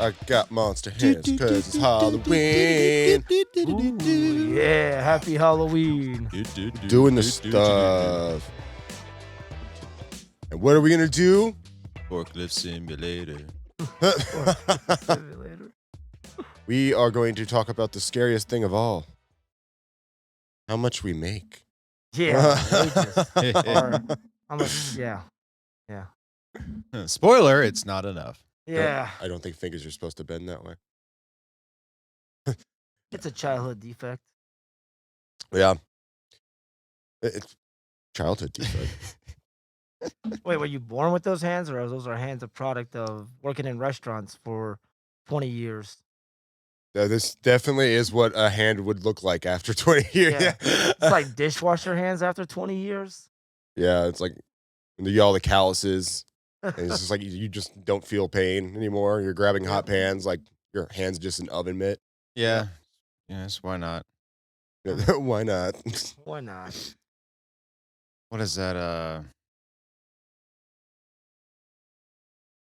I got monster hands because it's Halloween. Ooh, yeah, happy Halloween. Doing the stuff. And what are we going to do? Forklift simulator. Simulator. We are going to talk about the scariest thing of all. How much we make. Yeah, wages are how much? Yeah, Spoiler, it's not enough. yeah. I don't think fingers are supposed to bend that way. It's a childhood defect. Yeah. It's childhood defect. Wait, were you born with those hands, or those are hands a product of working in restaurants for 20 years? This definitely is what a hand would look like after 20 years. Yeah. It's like dishwasher hands after 20 years. Yeah, it's like when you get all the calluses. And it's just like you just don't feel pain anymore. You're grabbing hot pans like your hand's just an oven mitt. Yeah. Yes, why not? Why not? Why not? What is that?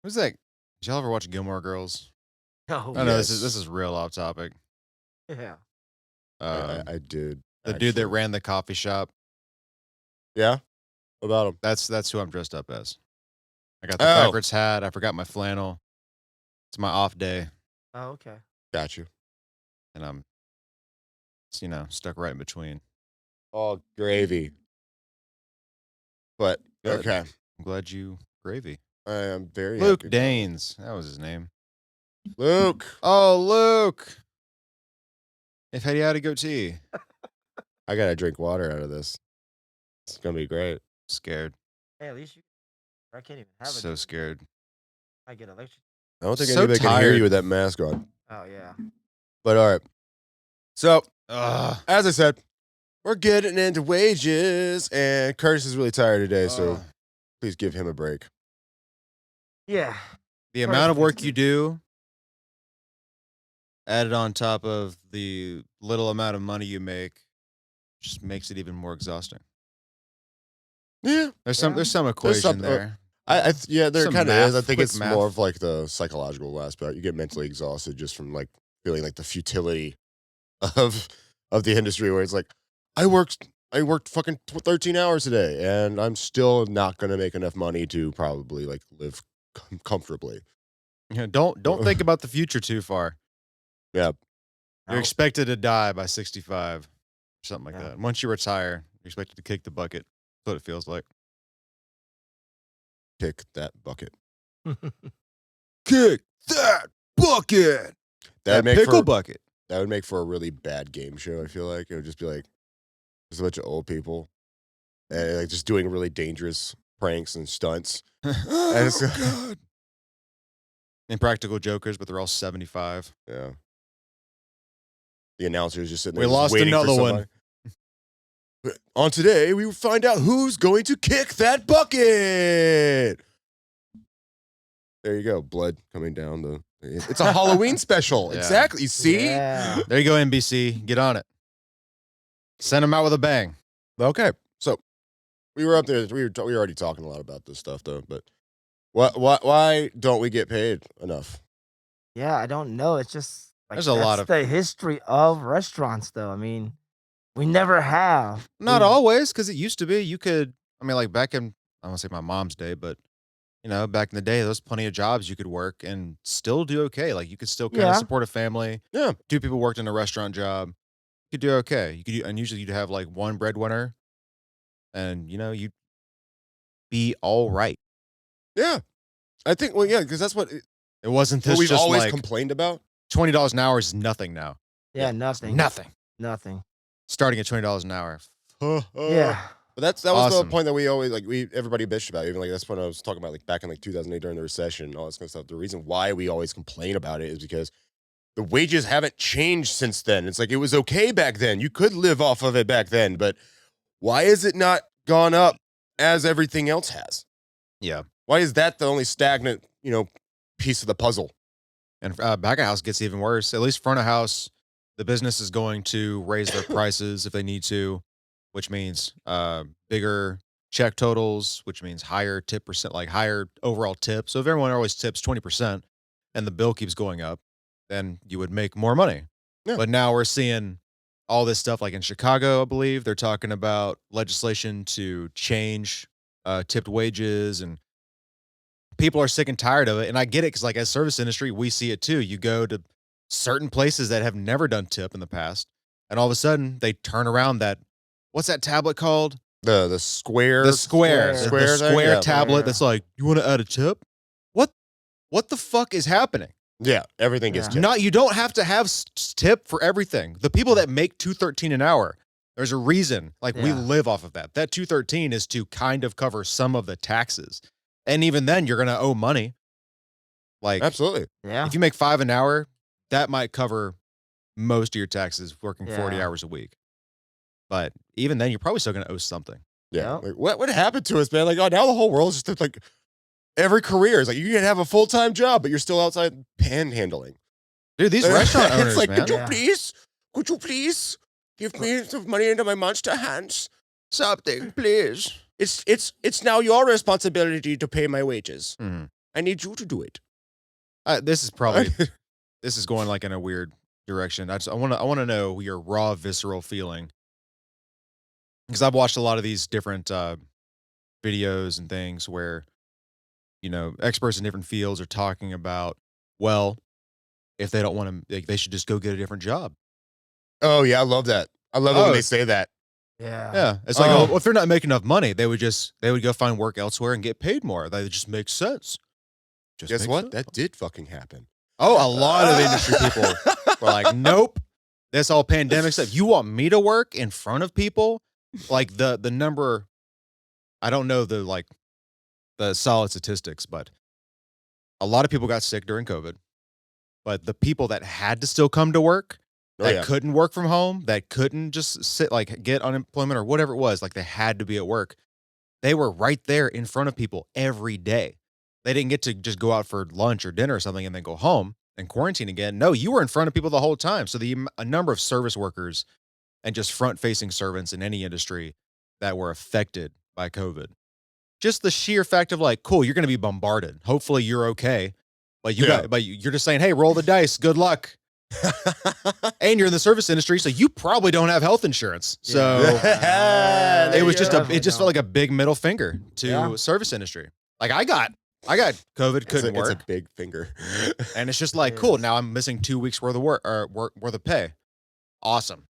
Who's that? Did y'all ever watch Gilmore Girls? Oh, I know yes. this is real off topic. yeah. I did. The dude that actually. ran the coffee shop. Yeah? What about him? That's who I'm dressed up as. I got the Oh. backwards hat. I forgot my flannel. It's my off day, Oh, okay. Got you. and I'm, stuck right in between. All gravy. But, Good. okay. I'm glad you gravy. I am very Luke happy. Danes, that was his name. Luke. Oh, Luke. If he had a goatee. I got to drink water out of this. It's going to be great. Scared. Hey, at least you. I can't even have it. So scared. I get electric. I don't think So anybody can hear tired. you with that mask on. Oh yeah. But, all right. So, Ugh. as I said, we're getting into wages, and Curtis is really tired today, so Ugh. please give him a break. Yeah. The amount of work you do, added on top of the little amount of money you make, just makes it even more exhausting. Yeah. There's some equation some- there. Yeah, there Some kind of math, is. I think quick it's math. more of like the psychological aspect. You get mentally exhausted just from like feeling like the futility of the industry, where it's like, I worked fucking 13 hours today, and I'm still not gonna make enough money to probably like live comfortably. Don't think about the future too far. Yeah. You're No. expected to die by 65, something like Yeah. that. Once you retire, you're expected to kick the bucket. That's what it feels like. Kick that bucket. Kick that bucket. That pickle bucket. That would make for a really bad game show. I feel like it would just be like just a bunch of old people and like just doing really dangerous pranks and stunts. And it's- God. Impractical jokers, but they're all 75. Yeah. The announcer is just sitting We there. just lost waiting for another one. somebody. On today, we will find out who's going to kick that bucket. There you go. Blood coming down the. It's a Halloween special. Yeah. Exactly. See? Yeah. There you go, NBC. Get on it. Send them out with a bang. Okay. So we were up there. We were already talking a lot about this stuff, though. But why don't we get paid enough? Yeah, I don't know. It's just like There's a lot that's of- the history of restaurants, though. I mean, we never have. Not We- always, because it used to be. You could, like back in, I won't say my mom's day, but, back in the day, there was plenty of jobs you could work and still do okay. Like, you could still kind of Yeah. support a family. Yeah. 2 people worked in a restaurant job. You could do okay. And usually you'd have like one breadwinner and, you'd be all right. Yeah. I think, well, yeah, because that's what It wasn't this we've just always like complained about. $20 an hour is nothing now. Yeah, nothing. Nothing. Nothing. Starting at $20 an hour. Yeah. But that was Awesome. the point that we always everybody bitched about. Even like that's when I was talking about like back in like 2008 during the recession and all this kind of stuff. The reason why we always complain about it is because the wages haven't changed since then. It's like it was okay back then. You could live off of it back then, but why is it not gone up as everything else has? Yeah. Why is that the only stagnant, piece of the puzzle? And back of house gets even worse. At least front of house, the business is going to raise their prices if they need to, which means bigger check totals, which means higher tip percent, like higher overall tip. So if everyone always tips 20%, and the bill keeps going up, then you would make more money. Yeah. But now we're seeing all this stuff like in Chicago, I believe they're talking about legislation to change tipped wages, and people are sick and tired of it. And I get it because, like, as service industry, we see it too. You go to certain places that have never done tip in the past, and all of a sudden they turn around that what's that tablet called? The square, The square, the square thing? square Yeah. tablet that's like, you want to add a tip? What? What the fuck is happening? Yeah, everything gets Yeah. tipped. Not, you don't have to have tip for everything. The people that make $2.13 an hour, there's a reason. Like, we Yeah. live off of that. That $2.13 is to kind of cover some of the taxes, and even then, you're gonna owe money. Like, Absolutely. Yeah. if you make $5 an hour, that might cover most of your taxes working 40 Yeah. hours a week. But even then, you're probably still gonna owe something. Yeah. Yep. Like, what happened to us, man? Like, oh, now the whole world's just like every career is like you can have a full-time job, but you're still outside panhandling. Dude, these restaurant owners, it's like, man. could you please give me some money into my monster hands? Something, please. It's now your responsibility to pay my wages. Mhm. I need you to do it. This is probably this is going like in a weird direction. I want to know your raw visceral feeling, because I've watched a lot of these different videos and things where, you know, experts in different fields are talking about, well, if they don't want to, they should just go get a different job. Oh yeah, I love that. I love it when Oh. they say that. Yeah. Yeah, it's like, Oh. oh, well, if they're not making enough money, they would go find work elsewhere and get paid more. That just makes sense. Just Guess makes what? sense. That did fucking happen. Oh, a lot of industry people were like, nope, this all pandemic stuff. You want me to work in front of people? Like the number, I don't know the solid statistics, but a lot of people got sick during COVID. But the people that had to still come to work, Oh that yeah. couldn't work from home, that couldn't just sit, like, get unemployment or whatever it was, like they had to be at work, they were right there in front of people every day. They didn't get to just go out for lunch or dinner or something and then go home and quarantine again. No, you were in front of people the whole time. So a number of service workers and just front-facing servants in any industry that were affected by COVID. Just the sheer fact of, like, cool, you're going to be bombarded. Hopefully you're okay. But you're just saying, hey, roll the dice. Good luck. And you're in the service industry, so you probably don't have health insurance. So Yeah. it was There just you a, go. it just felt like a big middle finger to Yeah. service industry. Like, I got COVID, couldn't work. It's a big finger. And it's just like, It cool, is. now I'm missing 2 weeks worth of worth of pay. Awesome.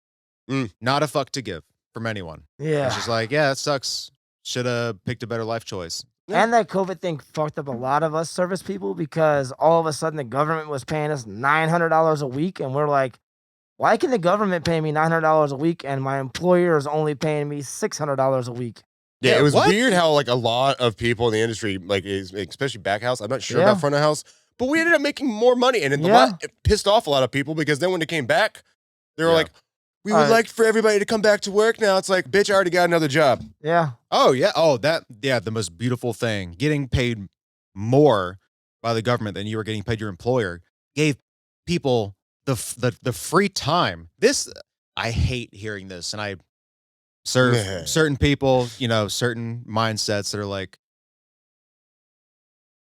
Mm. Not a fuck to give from anyone. Yeah. It's just like, yeah, it sucks. Should have picked a better life choice. And that COVID thing fucked up a lot of us service people, because all of a sudden the government was paying us $900 a week, and we're like, why can the government pay me $900 a week and my employer is only paying me $600 a week? Yeah, Yeah, it was what? weird how like a lot of people in the industry, like especially back house, I'm not sure Yeah. about front of house, but we ended up making more money, and it pissed off a lot of people, because then when it came back, they were Yeah. like, "We would like for everybody to come back to work now." It's like, bitch, I already got another job. Yeah. Oh, yeah. Oh, the most beautiful thing. Getting paid more by the government than you were getting paid your employer gave people the free time. This, I hate hearing this, and I serve certain people, you know, certain mindsets that are like,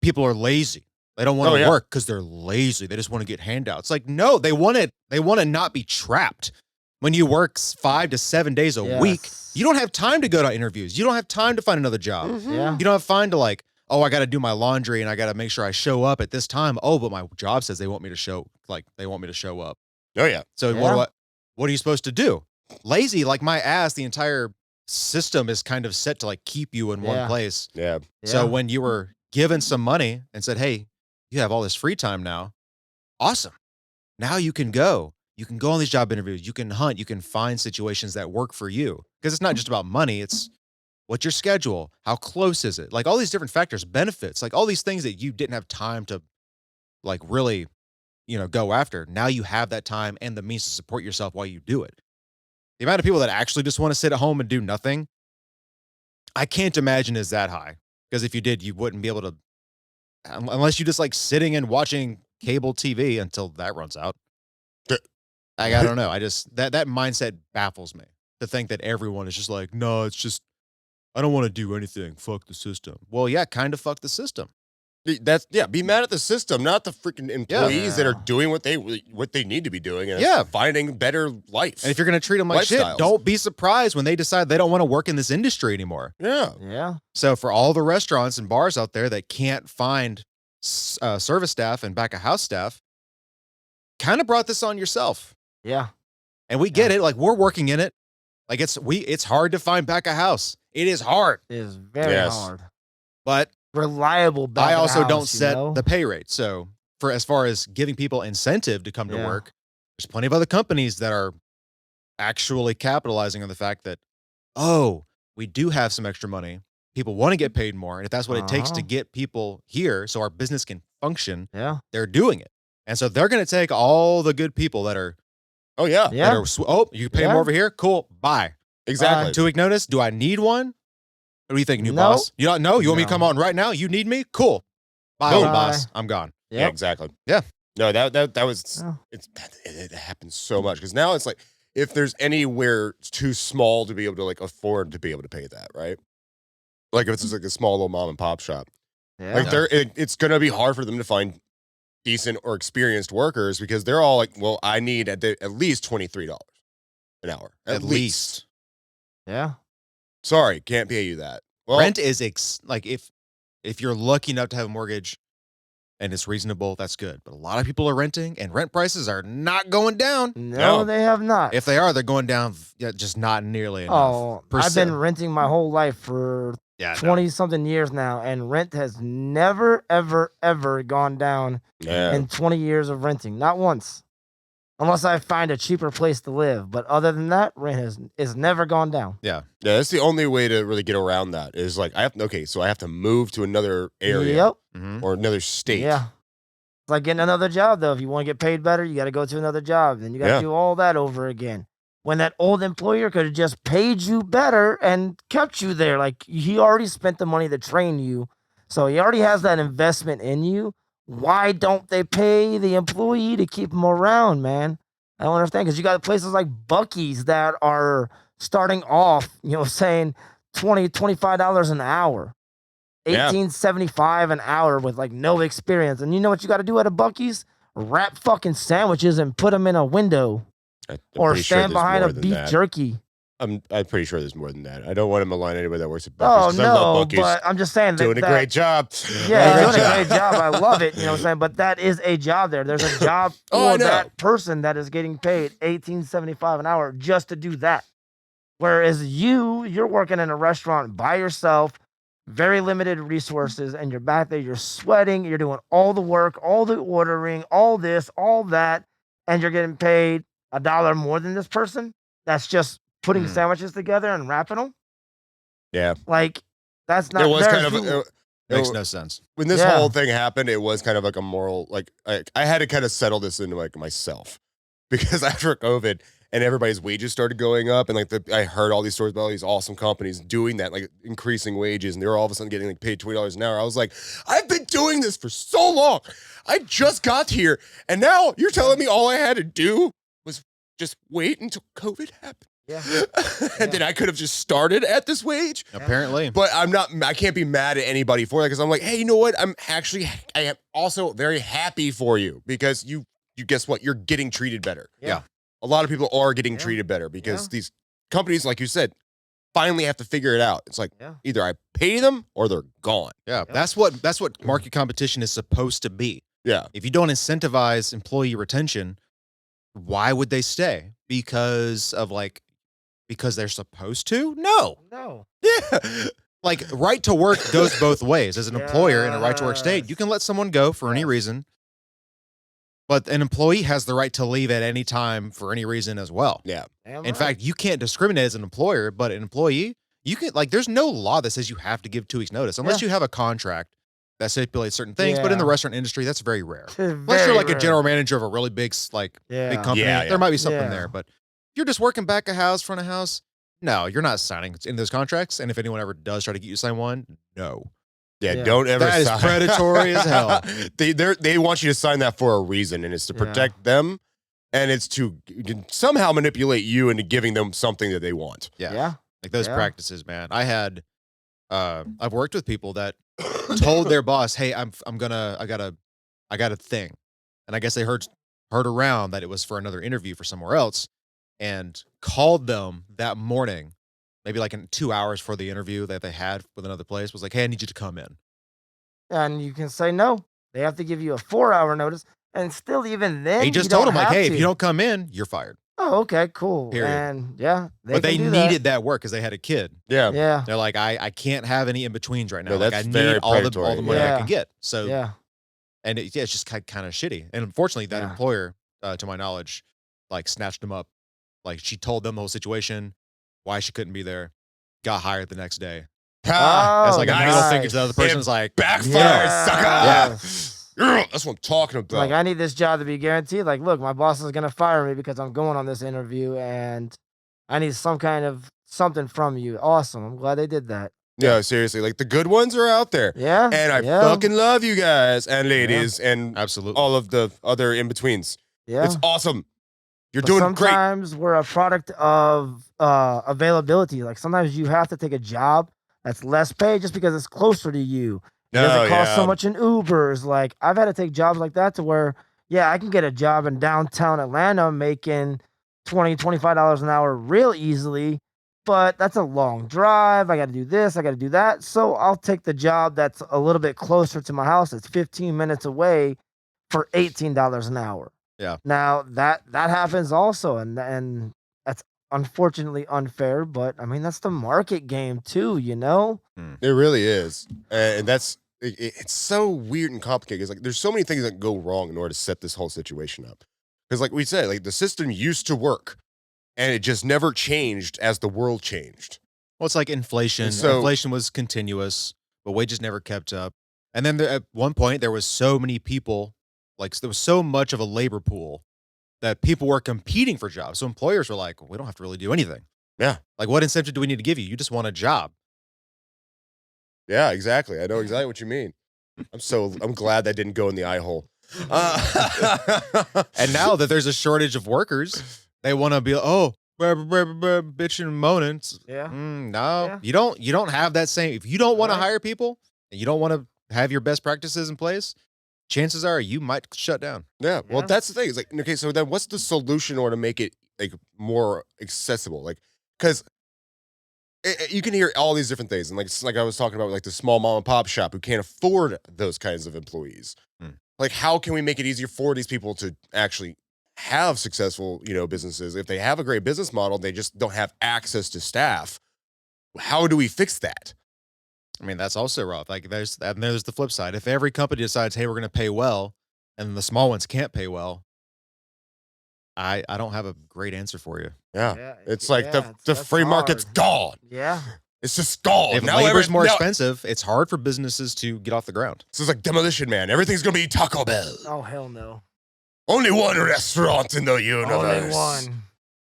people are lazy. They don't want Oh, to yeah. work because they're lazy. They just want to get handouts. Like, no, they want to not be trapped. When you work 5 to 7 days a week, Yes. you don't have time to go to interviews. You don't have time to find another job. Yeah. You don't have time to, like, oh, I got to do my laundry and I got to make sure I show up at this time. Oh, but my job says they want me to show up. Oh yeah, So Yeah. what are you supposed to do? Lazy, like my ass, the entire system is kind of set to, like, keep you in one Yeah. place. yeah. So when you were given some money and said, hey, you have all this free time now, awesome. Now you can go. You can go on these job interviews. You can hunt. You can find situations that work for you. Because it's not just about money. It's what's your schedule? How close is it? Like, all these different factors, benefits, like all these things that you didn't have time to, like, really, you know, go after. Now you have that time and the means to support yourself while you do it. The amount of people that actually just want to sit at home and do nothing, I can't imagine is that high. Because if you did, you wouldn't be able to, unless you just like sitting and watching cable TV until that runs out. I don't know. I just, that mindset baffles me, to think that everyone is just like, no, it's just, I don't want to do anything. Fuck the system. Well, yeah, kind of fuck the system. That's be mad at the system, not the freaking employees that are doing what they need to be doing and finding better life. And if you're going to treat them like shit, Lifestyles. don't be surprised when they decide they don't want to work in this industry anymore. Yeah. So for all the restaurants and bars out there that can't find service staff and back of house staff, kind of brought this on yourself. Yeah. And we get it. Like, we're working in it. Like, it's hard to find back of house. It is hard. It is very hard. But reliable back I of also house, don't set you know? the pay rate. So for as far as giving people incentive to come to work, there's plenty of other companies that are actually capitalizing on the fact that, oh, we do have some extra money. People want to get paid more. And if that's what it takes to get people here so our business can function, they're doing it. And so they're going to take all the good people that are, you pay more over here? Cool. Bye. Exactly. 2 week notice. Do I need one? What do you think, new boss? You don't know? You want me to come on right now? You need me? Cool. Bye, old boss. I'm gone. Yeah, exactly. Yeah. No, that was it happens so much because now it's like if there's anywhere too small to be able to like afford to be able to pay that, right? Like if it's just like a small little mom and pop shop, like it's gonna be hard for them to find decent or experienced workers because they're all like, well, I need at least $23 an hour, at least. Yeah. Sorry, can't pay you that. Well, rent is like if you're lucky enough to have a mortgage and it's reasonable, that's good. But a lot of people are renting, and rent prices are not going down. No, they have not. If they are, they're going down just not nearly enough. Oh, I've been renting my whole life for 20-something years now, and rent has never, ever, ever gone down in 20 years of renting. Not once. Unless I find a cheaper place to live. But other than that, rent is never gone down. Yeah. Yeah, that's the only way to really get around that is like, I have to move to another area or another state. Yeah. It's like getting another job, though. If you want to get paid better, you got to go to another job. Then you got to do all that over again. When that old employer could have just paid you better and kept you there. Like, he already spent the money to train you. So he already has that investment in you. Why don't they pay the employee to keep them around, man? I don't understand, because you got places like Buc-ee's that are starting off, saying $25 an hour, $18.75 an hour with like no experience. And you know what you got to do at a Buc-ee's? Wrap fucking sandwiches and put them in a window, or stand behind a beef jerky. I'm pretty sure there's more than that. I don't want to malign anybody that works at Oh, Buc-ee's. no, but I'm just saying. Doing a great job. Yeah, doing a great job. I love it. You know what I'm saying? But that is a job there. There's a job for that person that is getting paid $18.75 an hour just to do that. Whereas you're working in a restaurant by yourself, very limited resources, and you're back there, you're sweating, you're doing all the work, all the ordering, all this, all that, and you're getting paid $1 more than this person that's just putting sandwiches together and wrapping them. Yeah. Like, that's not. It was kind of it makes no sense. When this whole thing happened, it was kind of like a moral, like I had to kind of settle this into like myself, because after COVID and everybody's wages started going up, and like I heard all these stories about all these awesome companies doing that, like increasing wages, and they were all of a sudden getting like paid $20 an hour. I was like, I've been doing this for so long. I just got here, and now you're telling me all I had to do was just wait until COVID happened. Yeah. And then I could have just started at this wage. Apparently. But I can't be mad at anybody for that, because I'm like, hey, you know what? I am also very happy for you, because you guess what? You're getting treated better. Yeah. A lot of people are getting treated better because these companies, like you said, finally have to figure it out. It's like either I pay them or they're gone. Yeah. That's what market competition is supposed to be. Yeah. If you don't incentivize employee retention, why would they stay? Because they're supposed to? No. Yeah. Like, right to work goes both ways. As an employer in a right to work state, you can let someone go for any reason, but an employee has the right to leave at any time for any reason as well. Yeah. In fact, you can't discriminate as an employer, but an employee, you can, like, there's no law that says you have to give 2 weeks notice unless you have a contract that stipulates certain things. But in the restaurant industry, that's very rare. Unless you're like a general manager of a really big big company, there might be something there. But if you're just working back of house, front of house, no, you're not signing in those contracts. And if anyone ever does try to get you to sign one, no. Yeah, don't ever sign. That is predatory as hell. They want you to sign that for a reason, and it's to protect them, and it's to somehow manipulate you into giving them something that they want. Yeah. Like those practices, man. I've worked with people that told their boss, "Hey, I got a thing," and I guess they heard around that it was for another interview for somewhere else, and called them that morning, maybe like in 2 hours for the interview that they had with another place. Was like, "Hey, I need you to come in." And you can say no. They have to give you a 4-hour notice, and still, even He then, you just told don't them like, have "Hey, if you to. don't come in, you're fired." Oh, okay, cool. Period. And yeah, they But can they do that. needed that work because they had a kid. Yeah. Yeah, They're like, I can't have any in betweens right now. No, Like, I that's need very all the predatory. money I Yeah. can get. So, yeah, and yeah, it's just kind of shitty. And unfortunately, that Yeah. employer, to my knowledge, like snatched him up. Like she told them the whole situation, why she couldn't be there, got hired the next day. Ha! That's like a nice. middle finger to the other It person's like, backfired, yeah. sucker. Yes. Yeah. That's what I'm talking about. Like, I need this job to be guaranteed. Like, look, my boss is gonna fire me because I'm going on this interview, and I need some kind of something from you. Awesome. I'm glad they did that. No, seriously, like the good ones are out there. Yeah. And I yeah, fucking love you guys and ladies and Absolutely. all of the other in betweens. yeah. It's awesome. You're But doing great. sometimes we're a product of availability. Like, sometimes you have to take a job that's less paid just because it's closer to you. It doesn't cost so much in Ubers. Like, I've had to take jobs like that to where, yeah, I can get a job in downtown Atlanta making $20, $25 an hour real easily, but that's a long drive. I got to do this, I got to do that. So I'll take the job that's a little bit closer to my house. It's 15 minutes away for $18 an hour. Yeah. Now that happens also, and that's unfortunately unfair, but I mean that's the market game too, you know? It really is. And that's it's so weird and complicated. It's like there's so many things that go wrong in order to set this whole situation up. Because like we said, like the system used to work and it just never changed as the world changed. Well, it's like inflation. So- Inflation was continuous, but wages never kept up. And then at one point, there was so many people, like there was so much of a labor pool that people were competing for jobs. So employers were like, we don't have to really do anything. Yeah. Like, what incentive do we need to give you? You just want a job. Yeah, exactly. I know exactly what you mean. I'm glad that didn't go in the eye hole. And now that there's a shortage of workers, they want to be, bitching and moaning. Yeah. No, Yeah. you don't have that same. If you don't want to Right. hire people and you don't want to have your best practices in place, chances are you might shut down. Yeah, well, Yeah. that's the thing. It's like, okay, so then what's the solution in order to make it like more accessible? Like, because you can hear all these different things, and like I was talking about, like the small mom and pop shop who can't afford those kinds of employees. Like, how can we make it easier for these people to actually have successful, businesses? If they have a great business model, they just don't have access to staff. How do we fix that? I mean, that's also rough. Like there's the flip side. If every company decides, hey, we're going to pay well, and the small ones can't pay well, I don't have a great answer for you. Yeah, Yeah, it's like the that's free market's hard. gone. Yeah. It's just gone. If labor's more expensive, it's hard for businesses to get off the ground. This is like Demolition Man. Everything's gonna be Taco Bell. Oh hell no. Only one restaurant in the universe. Only one.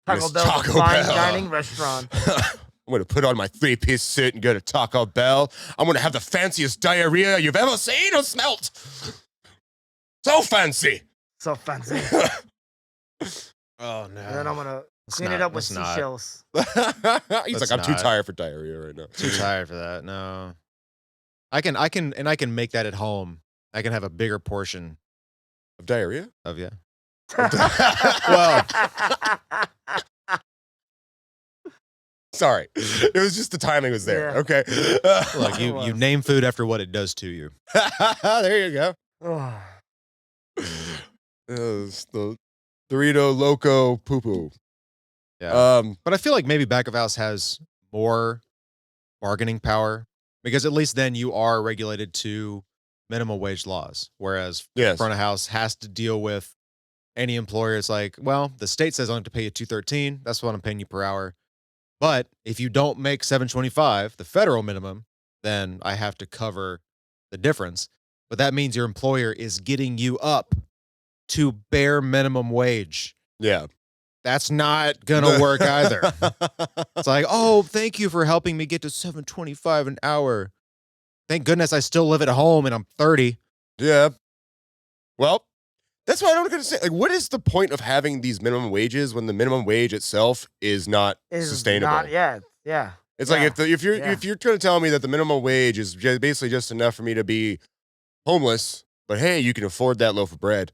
Taco Miss Bell's Taco a fine Bell. dining restaurant. I'm gonna put on my 3-piece suit and go to Taco Bell. I'm gonna have the fanciest diarrhea you've ever seen or smelt. So fancy. So fancy. Oh no! And then I'm gonna Let's clean it not- up with let's not. seashells. He's Let's like, I'm too not. tired for diarrhea right now. Too tired for that. No, I can make that at home. I can have a bigger portion Of diarrhea? of yeah. well, Sorry. It was just the timing was there. Yeah. Okay. Look, It you was. name food after what it does to you. There you go. It's the Dorito Loco Poo Poo. Yeah. But I feel like maybe back of house has more bargaining power because at least then you are regulated to minimum wage laws, whereas Yes. front of house has to deal with any employer. It's like, well, the state says I have to pay you $213. That's what I'm paying you per hour. But if you don't make $725, the federal minimum, then I have to cover the difference. But that means your employer is getting you up to bare minimum wage. Yeah. That's not gonna work either. It's like, oh, thank you for helping me get to $725 an hour. Thank goodness I still live at home and I'm 30. Yeah. Well, that's what I don't understand. Like, what is the point of having these minimum wages when the minimum wage itself is not is sustainable? Not, yeah. It's like Yeah. if you're Yeah. if you're trying to tell me that the minimum wage is basically just enough for me to be homeless, but hey, you can afford that loaf of bread.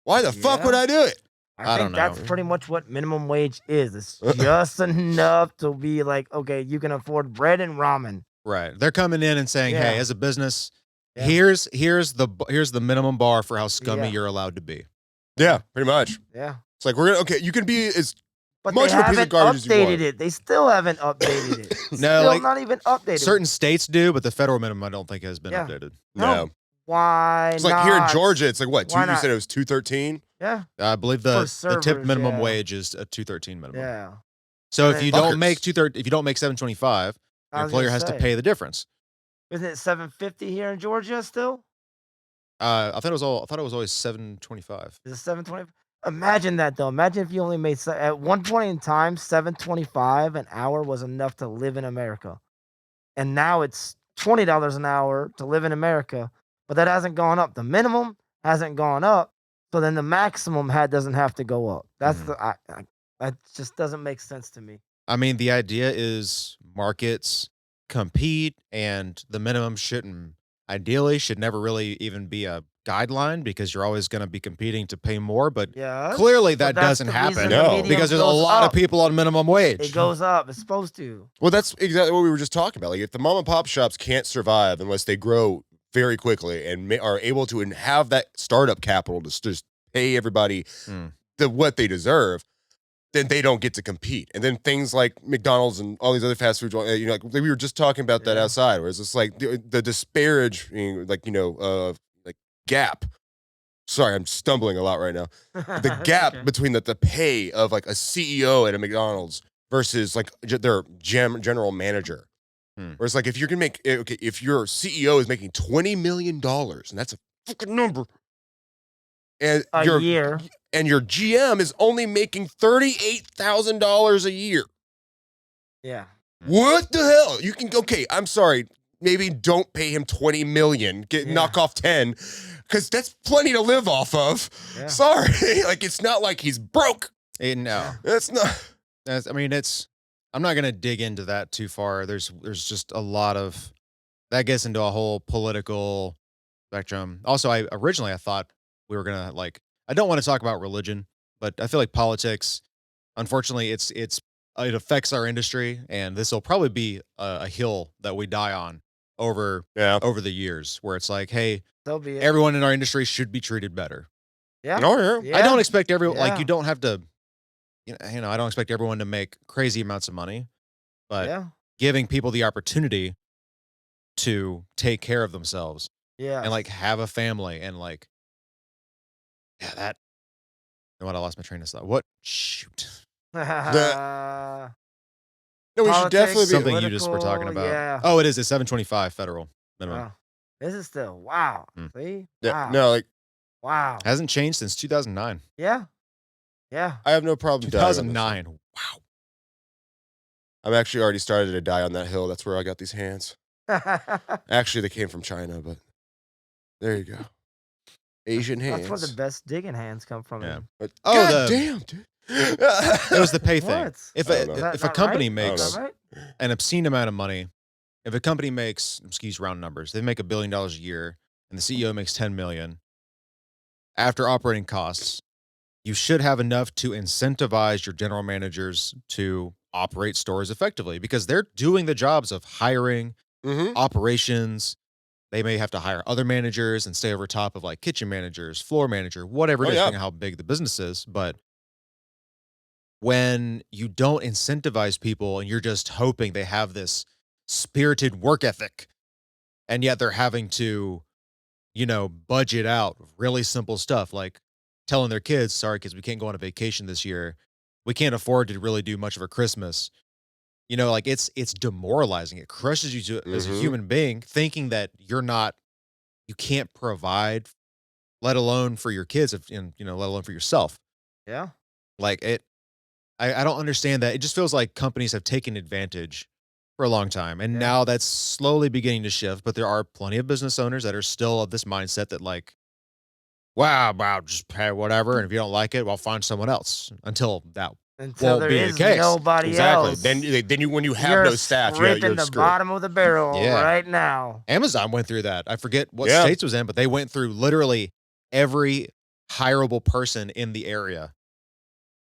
Why the fuck would Yeah. I do it? I I think don't that's know. pretty much what minimum wage is. It's just enough to be like, okay, you can afford bread and ramen. Right. They're coming in and saying, "Hey, Yeah. as a business, Yeah. here's the minimum bar for how scummy Yeah. you're allowed to be." Yeah, pretty much. Yeah. It's like you can be as But much they of a piece of haven't garbage as you updated want. it. They still haven't updated it. No, Still like not even updated. certain states do, but the federal minimum I don't think has been Yeah. updated. No. Why It's not? like here in Georgia, it's like what? Why You not? said it was 213? Yeah. I believe For the tip servers, minimum yeah. wage is a 213 minimum. Yeah. So And if then- you don't Fuckers. make if you don't make 725, I your was employer gonna has to say. pay the difference. Isn't it 750 here in Georgia still? I thought it was always 725. Is it 720? Imagine that though. Imagine if you only made at one point in time 725 an hour was enough to live in America. And now it's $20 an hour to live in America, but that hasn't gone up. The minimum hasn't gone up, so then the maximum doesn't have to go up. That's Mhm. that just doesn't make sense to me. I mean, the idea is markets compete, and the minimum ideally should never really even be a guideline because you're always going to be competing to pay more. But Yeah. clearly that doesn't happen No. because there's a lot of people on minimum wage. It goes up. It's supposed to. Well, that's exactly what we were just talking about. Like, if the mom and pop shops can't survive unless they grow very quickly and are able to have that startup capital to just pay everybody Mm. what they deserve, then they don't get to compete. And then things like McDonald's and all these other fast food, like we were just talking about that Yeah. outside, where it's just like the disparaging, like like gap. Sorry, I'm stumbling a lot right now. The gap Okay. between the pay of like a CEO at a McDonald's versus like their general manager. Hmm. Whereas like if you can make if your CEO is making $20 million, and that's a fucking number, and A year. and your GM is only making $38,000 a year. Yeah. What the hell? You can I'm sorry. Maybe don't pay him 20 million. Yeah. Knock off 10, because that's plenty to live off of. Yeah. Sorry, like it's not like he's broke. No, Yeah. That's not. I mean, I'm not going to dig into that too far. There's just a lot of that gets into a whole political spectrum. Also, I thought we were gonna I don't want to talk about religion, but I feel like politics, unfortunately, it affects our industry, and this will probably be a hill that we die on over the years, where it's like, hey, So be it. everyone in our industry should be treated better. Yeah. Oh yeah. I don't expect everyone Yeah. you don't have to, I don't expect everyone to make crazy amounts of money, but Yeah. giving people the opportunity to take care of themselves Yeah. and have a family and that. You know what? I lost my train of thought. What? Shoot. No, we should Politics, definitely be. Something you just were talking Political, about. yeah. Oh, it is. It's 725 federal minimum. Wow. This is still wow. Hmm. See? Yeah, Wow. no, like Wow. Hasn't changed since 2009. Yeah. Yeah. I have no problem dying on this. 2009. Wow. I'm actually already started to die on that hill. That's where I got these hands. Actually, they came from China, but there you go. Asian hands. That's where the best digging hands come from. Yeah. But Oh, God damn, dude. It was the pay thing. What? If I don't know. Is that if a not company right? makes Is that right? an obscene amount of money, if a company makes, excuse round numbers, they make $1 billion a year, and the CEO makes 10 million after operating costs, you should have enough to incentivize your general managers to operate stores effectively because they're doing the jobs of hiring, Mm-hmm. operations. They may have to hire other managers and stay over top of kitchen managers, floor manager, whatever it is, yeah. depending on how big the business is. But when you don't incentivize people and you're just hoping they have this spirited work ethic, and yet they're having to, budget out really simple stuff like telling their kids, sorry, kids, we can't go on a vacation this year. We can't afford to really do much of a Christmas. It's demoralizing. It crushes you as a Mhm. human being, thinking that you can't provide, let alone for your kids, let alone for yourself. Yeah. I don't understand that. It just feels like companies have taken advantage for a long time. And Yeah. now that's slowly beginning to shift. But there are plenty of business owners that are still of this mindset that wow, just pay whatever. And if you don't like it, well, find someone else until that until Won't there be the is case. nobody Exactly. else. Then you when you have you're no staff, scraping you're the screwed. bottom of the barrel Yeah. right now. Amazon went through that. I forget what Yeah. states it was in, but they went through literally every hireable person in the area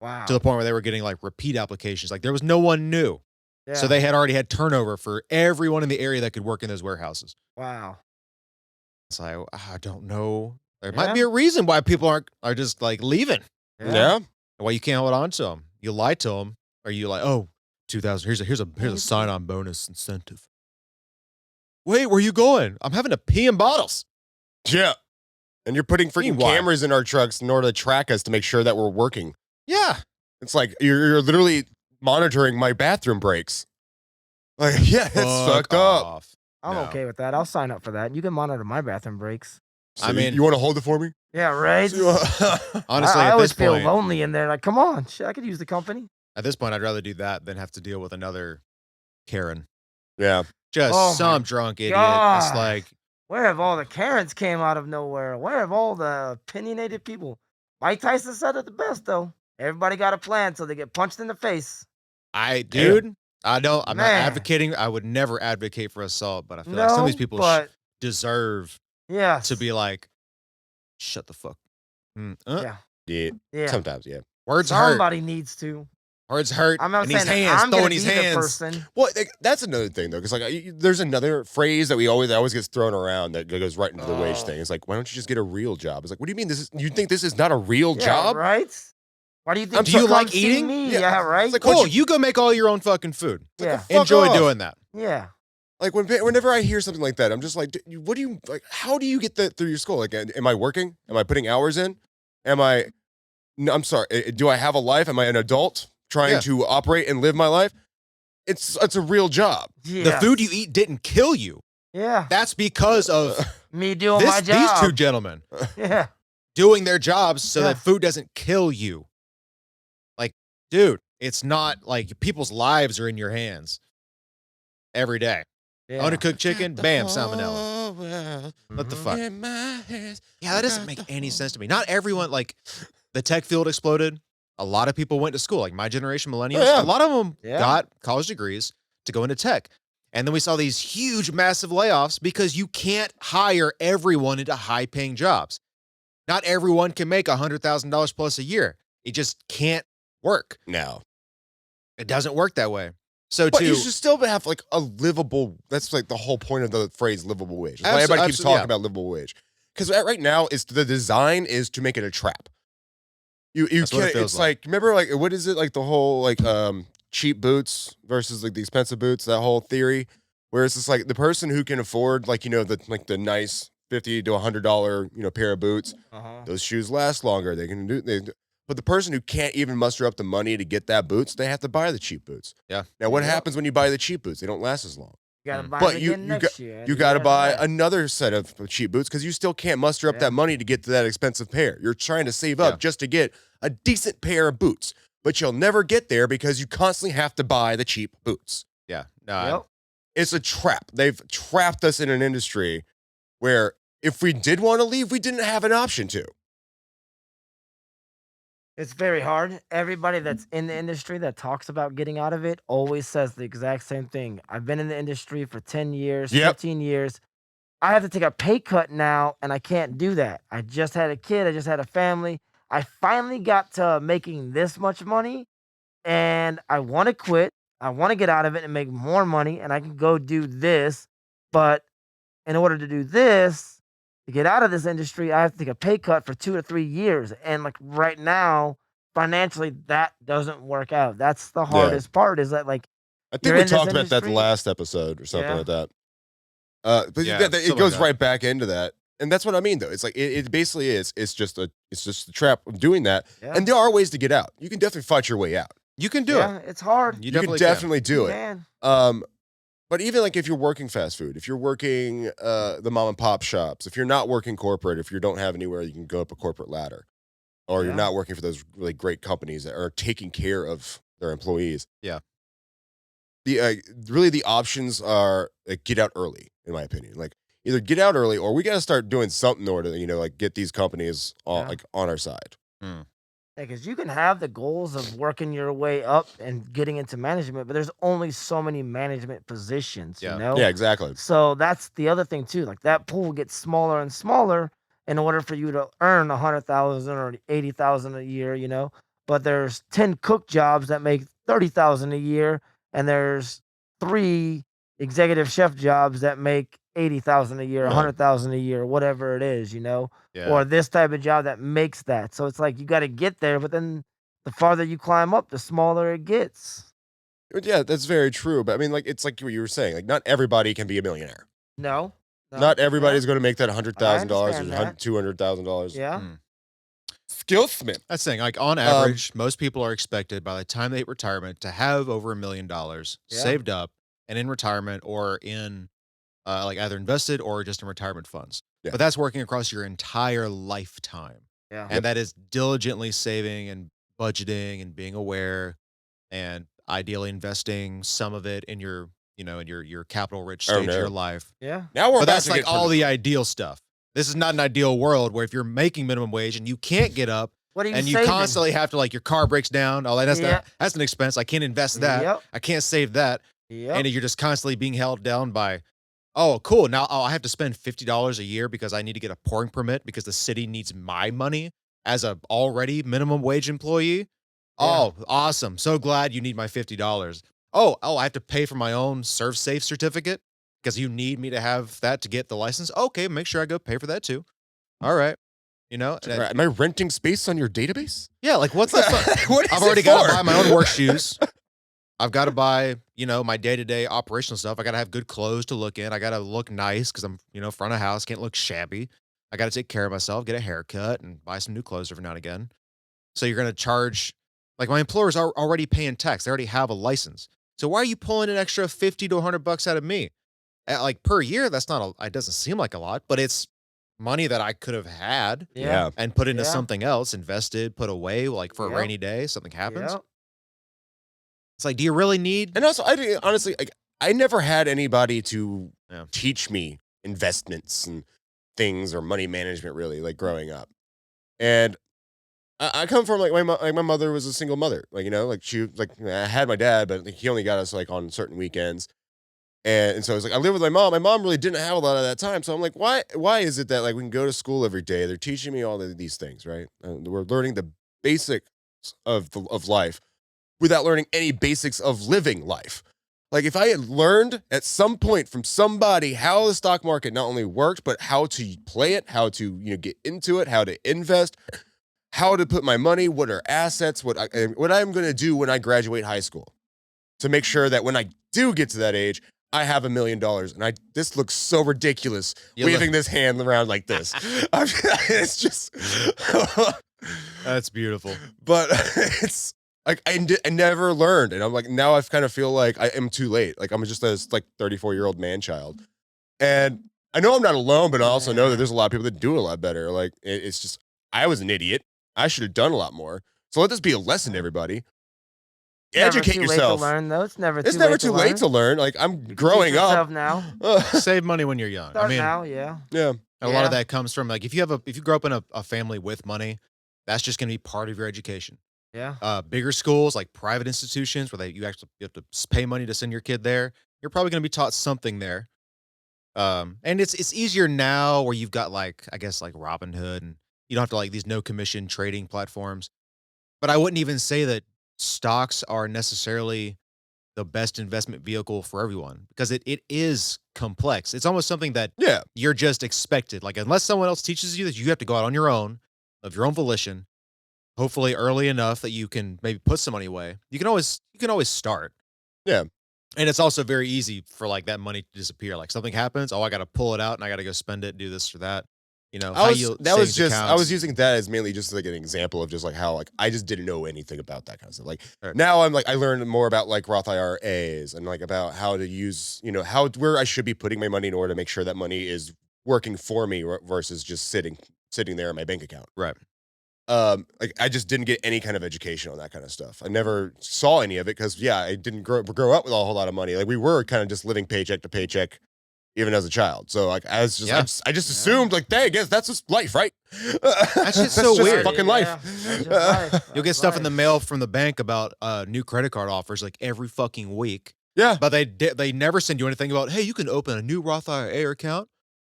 Wow. to the point where they were getting like repeat applications. Like there was no one new. Yeah. So they had already had turnover for everyone in the area that could work in those warehouses. Wow. It's like, I don't know. There might be Yeah. a reason why people are just like leaving. Yeah. Why you can't hold on to them. You lie to them, or you like, oh, 2,000. Here's a sign-on bonus incentive. Wait, where you going? I'm having to pee in bottles. Yeah. And you're putting freaking Meanwhile- cameras in our trucks in order to track us to make sure that we're working. Yeah. It's like you're literally monitoring my bathroom breaks. Like, yeah, it's fucked up. off. I'm No. okay with that. I'll sign up for that. You can monitor my bathroom breaks. So I mean- you want to hold it for me? Yeah, right. Honestly, I at always this feel point, lonely in there. Like, come on, shit, I could use the company. I'd rather do that than have to deal with another Karen. Yeah. Just Oh my some drunk idiot. God. It's like, Where have all the Karens came out of nowhere? Where have all the opinionated people? Mike Tyson said it the best though. Everybody got a plan till they get punched in the face. dude, I don't. I'm not Man. advocating. I would never advocate for assault, but I feel like some of these people but deserve yes, to be like, shut the fuck. yeah, Yeah. yeah. Sometimes, yeah. Words hurt. Somebody needs to. Words hurt. I'm not and saying his hands, I'm gonna throwing be his the hands. person. Well, that's another thing though, because like there's another phrase that always gets thrown around that goes right into the wage Oh. thing. It's like, why don't you just get a real job? It's like, what do you mean you think this is not a real Yeah, job? right? Why do you think? I'm Do you come like see eating? Me? Yeah. Yeah, right. It's like, Cool. what You go make all your own fucking food. yeah, Fuck Enjoy off. doing that. yeah. Like whenever I hear something like that, I'm just like, what do you like? How do you get that through your skull? Like, am I working? Am I putting hours in? Am I? No, I'm sorry. Do I have a life? Am I an adult trying Yeah. to operate and live my life? It's a real job. The food you eat didn't kill you. Yeah. That's because of Me doing my these job. two gentlemen Yeah. doing their jobs so Yeah. that food doesn't kill you. Like, dude, it's not like people's lives are in your hands every day. Yeah. Undercooked chicken, bam, salmonella. What the fuck? In my hands. Yeah, that doesn't make any sense to me. Not everyone, like, the tech field exploded. A lot of people went to school, like my generation, millennials. Yeah. A lot of them Yeah. got college degrees to go into tech. And then we saw these huge, massive layoffs because you can't hire everyone into high paying jobs. Not everyone can make $100,000 plus a year. It just can't work. No. It doesn't work that way. So But to you should still have like a livable. That's like the whole point of the phrase "livable wage." That's why Abso- everybody keeps abso- talking yeah. about livable wage. Because right now, is the design is to make it a trap. You That's what it can't. feels It's like remember like what is it like the whole like cheap boots versus like the expensive boots. That whole theory where it's just like the person who can afford like the nice $50 to $100 pair of boots. Uh-huh. Those shoes last longer. They can do. But the person who can't even muster up the money to get that boots, they have to buy the cheap boots. Yeah. Now, what Yep. happens when you buy the cheap boots? They don't last as long. You gotta buy But it you- again you next year. You got to Yeah, buy right. another set of cheap boots because you still can't muster up Yeah. that money to get to that expensive pair. You're trying to save up Yeah. just to get a decent pair of boots, but you'll never get there because you constantly have to buy the cheap boots. yeah, no, Yep. It's a trap. They've trapped us in an industry where if we did want to leave, we didn't have an option to. It's very hard. Everybody that's in the industry that talks about getting out of it always says the exact same thing. I've been in the industry for 10 years, Yep. 15 years. I have to take a pay cut now, and I can't do that. I just had a kid. I just had a family. I finally got to making this much money, and I want to quit. I want to get out of it and make more money, and I can go do this. But in order to do this, to get out of this industry, I have to take a pay cut for 2 to 3 years. And like right now, financially, that doesn't work out. That's the hardest part is that like, I think You're we in this talked about that the industry? last episode or something Yeah. like that. But Yeah, it something goes like that. right back into that. And that's what I mean, though. It's like it basically is. It's just a trap of doing that. yeah, And there are ways to get out. You can definitely fight your way out. you can do yeah, it. it's hard. You You definitely can definitely do You it. can. But even like if you're working fast food, if you're working the mom and pop shops, if you're not working corporate, if you don't have anywhere you can go up a corporate ladder, or you're Yeah. not working for those really great companies that are taking care of their employees. Yeah. Really the options are like, get out early, in my opinion. Like either get out early or we got to start doing something in order to, like get these companies on, Yeah. like on our side. Because you can have the goals of working your way up and getting into management, but there's only so many management positions, you Yeah. know? Yeah, exactly. So that's the other thing too. Like that pool gets smaller and smaller in order for you to earn 100,000 or 80,000 a year, you know? But there's 10 cook jobs that make 30,000 a year, and there's 3 executive chef jobs that make 80,000 a year, Yeah. 100,000 a year, whatever it is, you know? Yeah. Or this type of job that makes that. So it's like you got to get there, but then the farther you climb up, the smaller it gets. But yeah, that's very true. But I mean, like, it's like what you were saying. Like, not everybody can be a millionaire. No, no, Not yeah, everybody's going to make that hundred I thousand dollars or understand that. $200,000. Yeah, Mm. Skillsmith. That's the thing. Like on average, most people are expected by the time they hit retirement to have over $1 million Yeah. saved up and in retirement or in like either invested or just in retirement funds. Yeah. But that's working across your entire lifetime. yeah, And that is diligently saving and budgeting and being aware and ideally investing some of it in your, in your capital rich Oh, stage of your no. life. yeah. Now we're But about that's to like get all to the ideal stuff. This is not an ideal world where if you're making minimum wage and you can't get up What are you and you saving? constantly have to like your car breaks down. Oh, Yeah. that's an expense. I can't invest that. Yep. I can't save that. Yep. And you're just constantly being held down by, oh, cool. Now I have to spend $50 a year because I need to get a pouring permit because the city needs my money as a already minimum wage employee. Oh, awesome. So glad you need my $50. Oh, I have to pay for my own Serve Safe certificate because you need me to have that to get the license. Okay, make sure I go pay for that too. All right. Am I renting space on your database? Yeah, like what's the fun? What is I've already it got to for? buy my own work shoes. I've got to buy, my day-to-day operational stuff. I got to have good clothes to look in. I got to look nice because I'm, front of house, can't look shabby. I got to take care of myself, get a haircut, and buy some new clothes every now and again. So you're going to charge, like my employers are already paying tax. They already have a license. So why are you pulling an extra 50 to 100 bucks out of me? Like per year, that's not it doesn't seem like a lot, but it's money that I could have had Yeah. and put into Yeah. something else, invested, put away, like for a Yep. rainy day, something happens. Yep. It's like, do you really need? And also, honestly, like, I never had anybody to Yeah. teach me investments and things or money management, really, like growing up. And I come from like my mother was a single mother, like like she like I had my dad, but like, he only got us like on certain weekends. And so it's like I live with my mom. My mom really didn't have a lot of that time. So I'm like, why is it that like we can go to school every day? They're teaching me all of these things, right? We're learning the basics of life without learning any basics of living life. Like if I had learned at some point from somebody how the stock market not only worked, but how to play it, how to get into it, how to invest, how to put my money, what are assets, what I'm going to do when I graduate high school, to make sure that when I do get to that age, I have $1 million. And this looks so ridiculous waving this hand around like this. It's just, That's beautiful. but it's like I never learned, and I'm like now I kind of feel like I am too late. Like I'm just this like 34-year-old man child, and I know I'm not alone, but I also know that there's a lot of people that do it a lot better. Like it's just I was an idiot. I should have done a lot more. So let this be a lesson to everybody. Educate Never too yourself. Late to learn, though. It's never It's too never late too late to learn. Like I'm growing Teach yourself up. now. Save money when you're young. Start I mean, now, yeah. Yeah. and a lot of Yeah. that comes from like if you grow up in a family with money, that's just going to be part of your education. Yeah. Bigger schools like private institutions where you have to pay money to send your kid there, you're probably going to be taught something there. And it's easier now where you've got like I guess like Robinhood and you don't have to like these no commission trading platforms. But I wouldn't even say that stocks are necessarily the best investment vehicle for everyone because it is complex. It's almost something that Yeah. you're just expected. Like unless someone else teaches you that you have to go out on your own of your own volition, hopefully early enough that you can maybe put some money away. You can always start. Yeah. And it's also very easy for like that money to disappear. Like something happens, oh, I got to pull it out and I got to go spend it, do this or that. I was savings using that as mainly just like an example of just like how like I just didn't know anything about that kind of stuff. Like Right. now I'm like I learned more about like Roth IRAs and like about how to use where I should be putting my money in order to make sure that money is working for me versus just sitting there in my bank account. Right. Like I just didn't get any kind of education on that kind of stuff. I never saw any of it because I didn't grow up with a whole lot of money. Like we were kind of just living paycheck to paycheck even as a child. So like I just Yeah. assumed like, hey, I guess that's just life, right? That's just so just weird. fucking Yeah, life. that's just life. You'll get That's stuff in the life. mail from the bank about new credit card offers like every fucking week. Yeah. But they never send you anything about, hey, you can open a new Roth IRA account.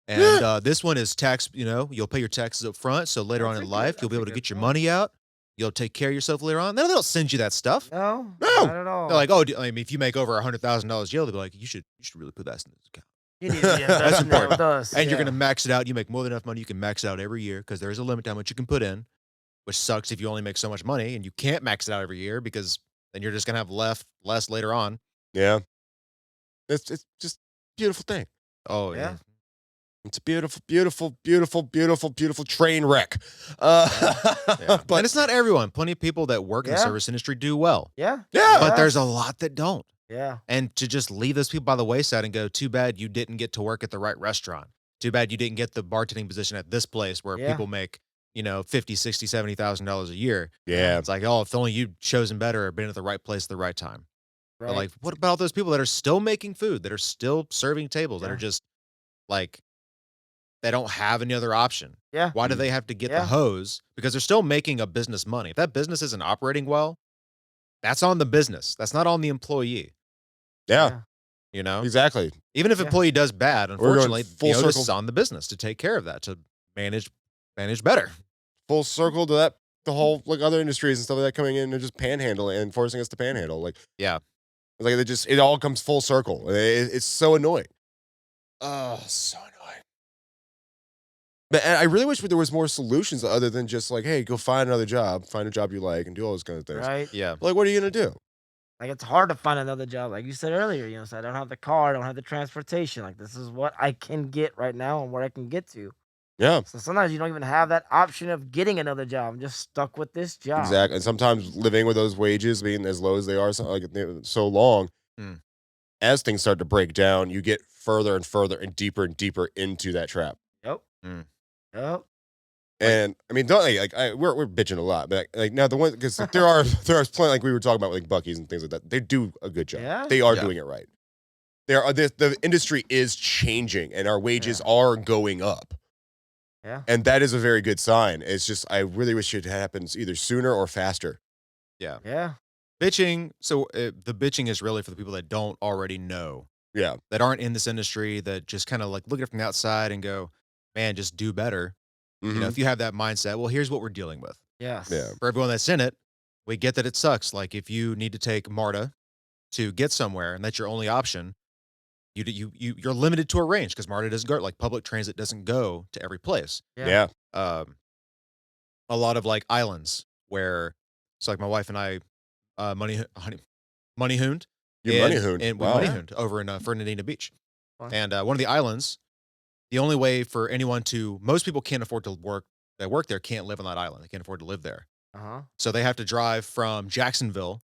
And this one is tax, you'll pay your taxes up front. So later on in life, you'll be able to get your money out. You'll take care of yourself later on. They don't send you that stuff. No, No. not at all. They're like, oh, I mean, if you make over $100,000 deal, they'll be like, you should really put that in this account. you need to be investing that with us. And you're yeah. going to max it out. You make more than enough money. You can max it out every year because there is a limit to how much you can put in, which sucks if you only make so much money and you can't max it out every year because then you're just going to have less later on. Yeah. It's just a beautiful thing. Oh, Yeah. yeah. It's a beautiful, beautiful, beautiful, beautiful, beautiful train wreck. Yeah. But And it's not everyone. Plenty of people that work in the Yeah. service industry do well. Yeah. yeah, But there's a lot that don't. Yeah. And to just leave those people by the wayside and go, too bad you didn't get to work at the right restaurant. Too bad you didn't get the bartending position at this place where Yeah. people make, $50, $60, $70,000 a year. yeah, It's like, oh, if only you'd chosen better or been at the right place at the right time. Right. But like, what about those people that are still making food, that are still serving tables, that Yeah. are just like, they don't have any other option? Yeah. Why do they have to get the Yeah. hose? Because they're still making a business money. If that business isn't operating well, that's on the business. That's not on the employee. yeah, exactly. Even if Yeah. employee does bad, going unfortunately, full the onus circle. is on the business to take care of that, to manage better. Full circle to that. The whole like other industries and stuff like that coming in and just panhandling and forcing us to panhandle. Like, Yeah. like it all comes full circle. It's so annoying. Oh, so annoying. But and I really wish there was more solutions other than just like, hey, go find another job, find a job you like, and do all those kind of things. Right. Yeah. Like, what are you gonna do? Like it's hard to find another job, like you said earlier. So I don't have the car, I don't have the transportation. Like this is what I can get right now and where I can get to. Yeah, So sometimes you don't even have that option of getting another job. I'm just stuck with this job. exactly. And sometimes living with those wages being as low as they are, so long, Mm. as things start to break down, you get further and further and deeper into that trap. Yep. Mm. Yep. And I mean, don't we're bitching a lot, but like now the one because there are plenty like we were talking about like Buc-ee's and things like that. They do a good job. Yeah. They are Yeah. doing it right. The industry is changing and our wages are going up. Yeah. And that is a very good sign. It's just I really wish it happens either sooner or faster. Yeah. Bitching. So the bitching is really for the people that don't already know, Yeah. that aren't in this industry, that just kind of like look at it from the outside and go, man, just do better. Mhm. If you have that mindset, well, here's what we're dealing with. Yes. Yeah. For everyone that's in it, we get that it sucks. Like if you need to take MARTA to get somewhere and that's your only option, you're limited to a range because MARTA doesn't go, like public transit doesn't go to every place. Yeah. A lot of like islands where it's like my wife and I money hooned. You're money hooned. And we Wow. money hooned over in Fernandina Beach. Fun. And one of the islands, the only way for anyone most people can't afford to work, that work there can't live on that island. They can't afford to live there. Uh-huh. So they have to drive from Jacksonville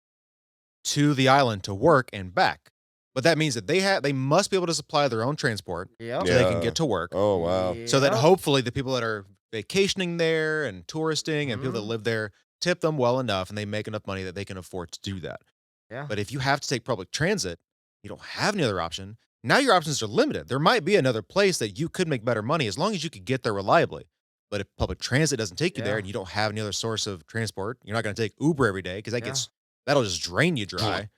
to the island to work and back. But that means that they must be able to supply their own transport Yep. so they can Yeah. get to work. Oh wow. So that Yep. hopefully the people that are vacationing there and touristing and people that Mhm. live there tip them well enough and they make enough money that they can afford to do that. Yeah. But if you have to take public transit, you don't have any other option. Now your options are limited. There might be another place that you could make better money as long as you could get there reliably. But if public transit doesn't take you there Yeah. and you don't have any other source of transport, you're not going to take Uber every day because Yeah. that'll just drain you dry.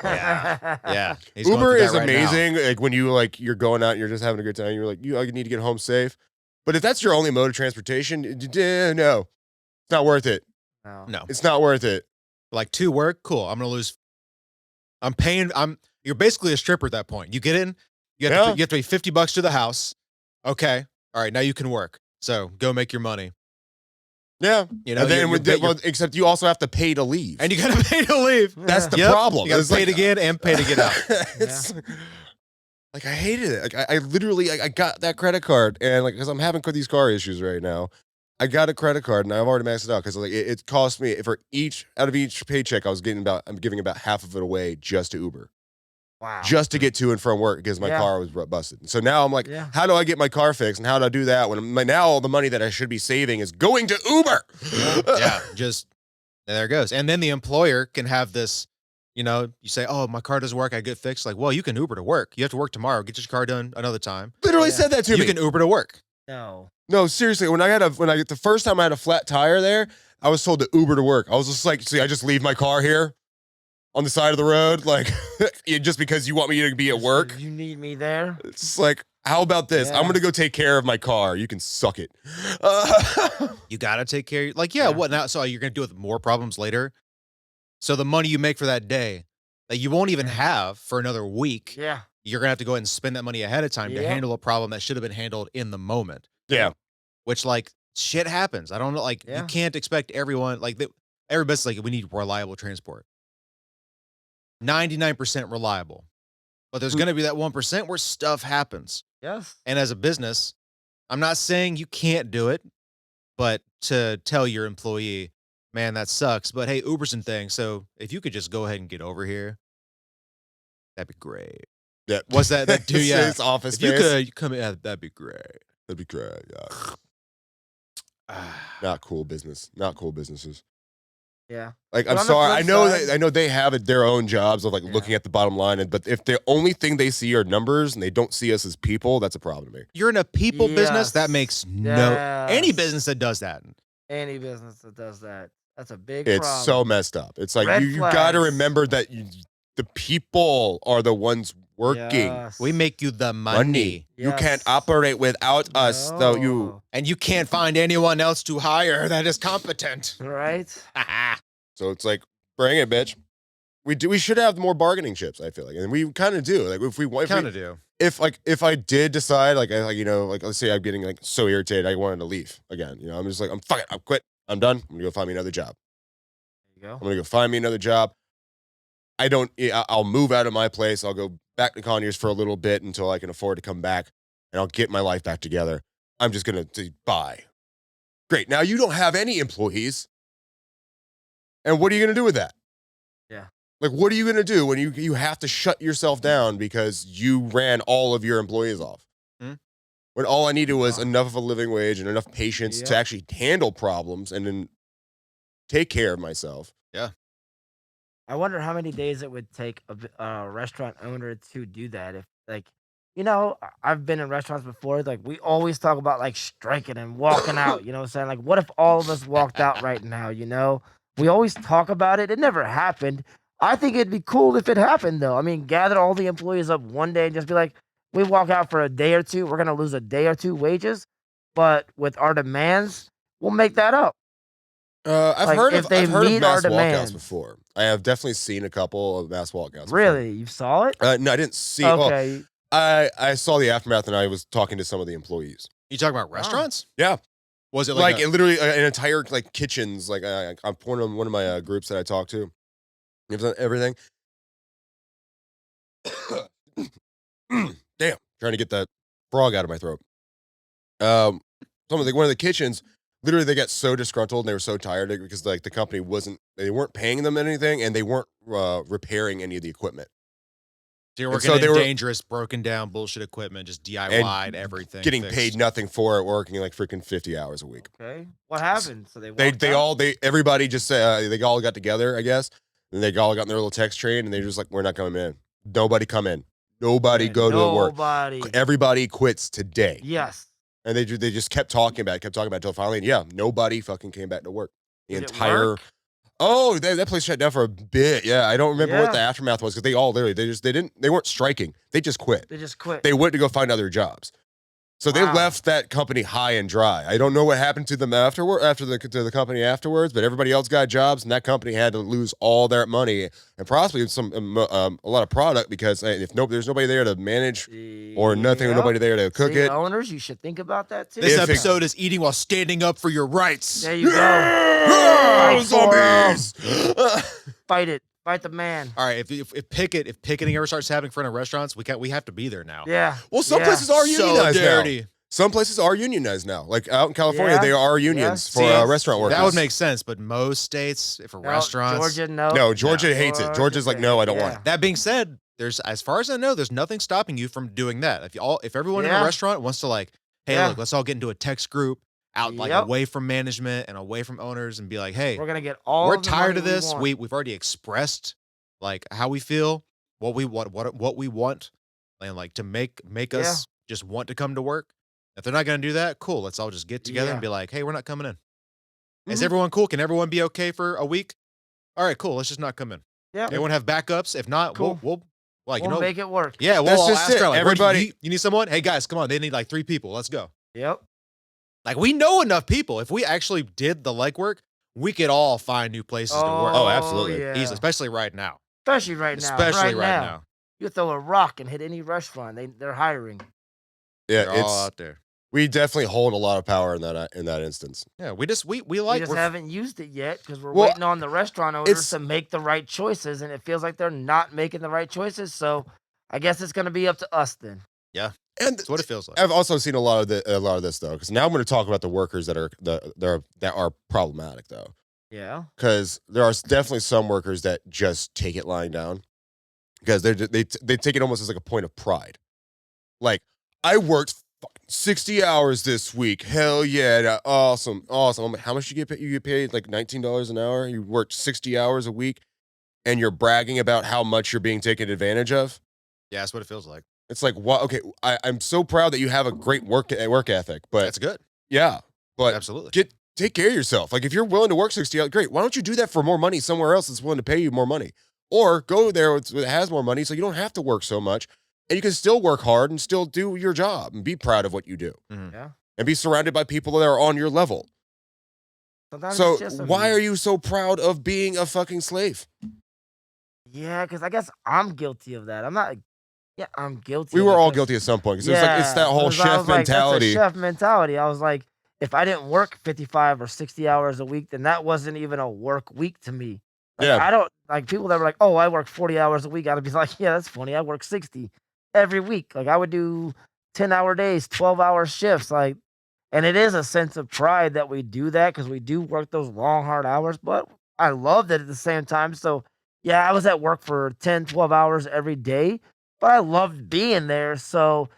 Yeah. He's going Uber through that is right now. amazing. Like when you're going out and you're just having a good time, you're like, I need to get home safe. But if that's your only mode of transportation, no, it's not worth it. No. No. It's not worth it. Like to work, cool. I'm gonna lose. You're basically a stripper at that point. You get in, you have to pay $50 to the house. Okay, all right, now you can work. So go make your money. Yeah. You know, And then you're- except you also have to pay to leave. and you gotta pay to leave. That's the Yep, problem. You gotta It's pay like- to get and pay to get out. It's like I hated it. Like I literally I got that credit card and like because I'm having these car issues right now. I got a credit card and I've already maxed it out because like it cost me for each paycheck I'm giving about half of it away just to Uber. Wow. Just to get to and from work because my Yeah. car was busted. So now I'm like, Yeah. how do I get my car fixed and how do I do that when now all the money that I should be saving is going to Uber? Yeah, just there it goes. And then the employer can have this. You say, "Oh, my car doesn't work. I get fixed." Like, well, you can Uber to work. You have to work tomorrow. Get your car done another time. Literally Yeah. said that to You me. can Uber to work. No. No, seriously, the first time I had a flat tire there, I was told to Uber to work. I was just like, see, I just leave my car here on the side of the road, like just because you want me to be at Just work. 'cause you need me there. It's just like, how about this? I'm Yeah. gonna go take care of my car. You can suck it. Uh, You gotta take care. Like, yeah, Yeah. what now? So you're gonna deal with more problems later. So the money you make for that day that you won't even Yeah. have for another week, Yeah. you're gonna have to go ahead and spend that money ahead of time to Yep. handle a problem that should have been handled in the moment. yeah, Which like shit happens. I don't know. Like you Yeah. can't expect everyone everybody's like we need reliable transport. 99% reliable, but there's Mm. gonna be that 1% where stuff happens. Yes. And as a business, I'm not saying you can't do it, but to tell your employee, man, that sucks. But hey, Uber's and thing. So if you could just go ahead and get over here, that'd be great. yeah. What's that? That dude, yeah. His office If you space. could come in, that'd be great. That'd be great. Yeah. Ah, Not cool business. Not cool businesses. Yeah. Like, But I'm on the sorry. flip I know side- I know they have their own jobs of like Yeah. looking at the bottom line, but if the only thing they see are numbers and they don't see us as people, that's a problem to me. You're in a people business. That Yes. makes any Yes. business that does that. Any business that does that, that's a big It's problem. so messed up. It's like Red you got to flags. remember that the people are the ones working. Yes. We make you the money. Money. You can't Yes. operate without us, though. You No. And you can't find anyone else to hire that is competent. Right? So it's like, bring it, bitch. We should have more bargaining chips, I feel like, and we kind of do. Like if we Kind of do. if I did decide, like let's say I'm getting like so irritated, I wanted to leave again. I'm just like, fuck it, I'm quit. I'm done. I'm gonna go find me another job. There you I'm go. gonna go find me another job. I'll move out of my place. I'll go back to Conyers for a little bit until I can afford to come back, and I'll get my life back together. I'm just gonna buy. Great. Now you don't have any employees, and what are you gonna do with that? Yeah. Like, what are you gonna do when you have to shut yourself down because you ran all of your employees off? Hmm. When all I needed was Wow. enough of a living wage and enough patience to Yep. actually handle problems and then take care of myself. I wonder how many days it would take a restaurant owner to do that. If like, I've been in restaurants before. Like we always talk about like striking and walking out. You know what I'm saying? Like, what if all of us walked out right now? We always talk about it. It never happened. I think it'd be cool if it happened though. I mean, gather all the employees up one day and just be like, we walk out for a day or two. We're gonna lose a day or two wages, but with our demands, we'll make that up. I've Like, heard if of they I've heard of meet our mass walkouts demands. before. I have definitely seen a couple of mass walkouts. before. Really, you saw it? No, I didn't see. Well, Okay. I saw the aftermath, and I was talking to some of the employees. You talking about restaurants? Yeah, Was it like like, it literally an entire like kitchens. Like I'm one of my groups that I talk to. You've done everything. Damn, trying to get that frog out of my throat. One of the kitchens, literally, they got so disgruntled and they were so tired because like the company they weren't paying them anything and they weren't repairing any of the equipment. you're and working so in they were- dangerous, broken down bullshit equipment, just DIY'd everything. Getting fixed. paid nothing for it, working like freaking 50 hours a week. Okay. What happened? So Everybody just they all got together, I guess, and they all got in their little text train and they're just like, we're not coming in. Nobody come in. Nobody go to work. Nobody. Everybody quits today. Yes. And they just kept talking about it until finally, yeah, nobody fucking came back to work. The Did it entire work? Oh, that place shut down for a bit. Yeah, I don't remember what Yeah. the aftermath was because they all literally they weren't striking. They just quit. They just quit. They went to go find other jobs. So they Wow. left that company high and dry. I don't know what happened to them to the company afterwards, but everybody else got jobs, and that company had to lose all their money and possibly a lot of product because there's nobody there to manage or nothing, Yep. nobody there to cook See, it. Owners, you should think about that too. This If it- episode is eating while standing up for your rights. There you go. Yeah, Fight for zombies. Fight it. Fight the man. All right, if picketing ever starts happening in front of restaurants, we have to be there now. Yeah. Well, some Yeah. places are unionized now. Solidarity. Some places are unionized now. Like out in California, Yeah. they are unions Yeah. for See, restaurant workers. That would make sense, but most states, for No, restaurants, Georgia, no. No, Georgia No. hates it. Georgia's like, no, I don't want Yeah. it. That being said, as far as I know, there's nothing stopping you from doing that. If everyone in a Yeah. restaurant wants to like, hey, Yeah. look, let's all get into a text group out like Yep. away from management and away from owners and be like, hey, We're gonna get all. we're of the tired money of this. We want. We've already expressed like how we feel, what we want, and like to make Yeah. us just want to come to work. If they're not gonna do that, cool. Let's all just get together and Yeah. be like, hey, we're not coming in. Is Mhm. everyone cool? Can everyone be okay for a week? All right, cool. Let's just not come in. Yep. Everyone have backups. If not, Cool. we'll like, We'll make it work. yeah, we'll That's all just ask it. around, like, Everybody, you need someone? Hey guys, come on. They need like 3 people. Let's go. Yep. Like we know enough people. If we actually did the legwork, we could all find new places to work Oh, absolutely. Yeah. easily, especially right now. Especially right now. Especially right now. You throw a rock and hit any restaurant. They're hiring. yeah, They're all out there. we definitely hold a lot of power in that instance. Yeah, we We like just haven't used it yet because we're Well, waiting on the restaurant owners it's- to make the right choices, and it feels like they're not making the right choices. So I guess it's gonna be up to us then. And That's what it feels like. I've also seen a lot of this though, because now I'm going to talk about the workers that are problematic though, Yeah. because there are definitely some workers that just take it lying down because they take it almost as like a point of pride. Like, I worked fucking 60 hours this week. Hell yeah, awesome. I'm like, how much you get paid? You get paid like $19 an hour. You worked 60 hours a week, and you're bragging about how much you're being taken advantage of. Yeah, that's what it feels like. It's like, what? Okay, I'm so proud that you have a great work ethic, but That's good. yeah, but Absolutely. take care of yourself. Like, if you're willing to work 60 hours, great. Why don't you do that for more money somewhere else that's willing to pay you more money? Or go there that has more money so you don't have to work so much and you can still work hard and still do your job and be proud of what you do Yeah. and be surrounded by people that are on your level. Sometimes So it's just why are you so proud of being a fucking slave? Yeah, because I guess I'm guilty of that. I'm not. Yeah, I'm guilty. We of were it all 'cause- guilty at some point because Yeah, it's that whole 'cause I chef was like, mentality. That's a chef mentality. I was like, if I didn't work 55 or 60 hours a week, then that wasn't even a work week to me. Like, Yeah. I don't like people that were like, oh, I work 40 hours a week. I'd be like, yeah, that's funny. I work 60 every week. Like, I would do 10-hour days, 12-hour shifts. Like, and it is a sense of pride that we do that because we do work those long, hard hours, but I loved it at the same time. So, yeah, I was at work for 10, 12 hours every day, but I loved being there. So,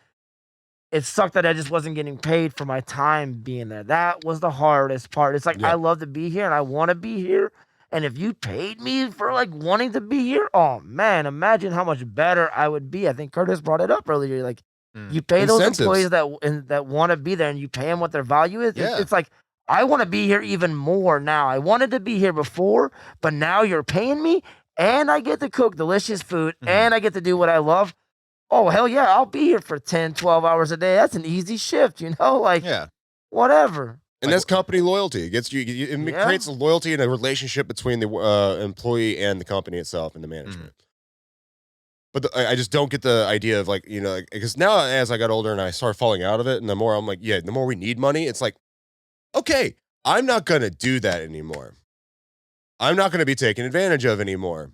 it sucked that I just wasn't getting paid for my time being there. That was the hardest part. It's like Yeah. I love to be here and I want to be here. And if you paid me for like wanting to be here, oh man, imagine how much better I would be. I think Curtis brought it up earlier. Like you pay those Incentives. employees that want to be there and you pay them what their value is. Yeah. It's like I want to be here even more now. I wanted to be here before, but now you're paying me and I get to cook delicious food and I get to do what I love. Oh, hell yeah, I'll be here for 10, 12 hours a day. That's an easy shift, Like, Yeah. whatever. And that's company loyalty. It gets you. It Yeah. creates a loyalty and a relationship between the employee and the company itself and the management. But I just don't get the idea of because now as I got older and I started falling out of it, and the more I'm like, yeah, the more we need money, it's like, okay, I'm not gonna do that anymore. I'm not gonna be taken advantage of anymore.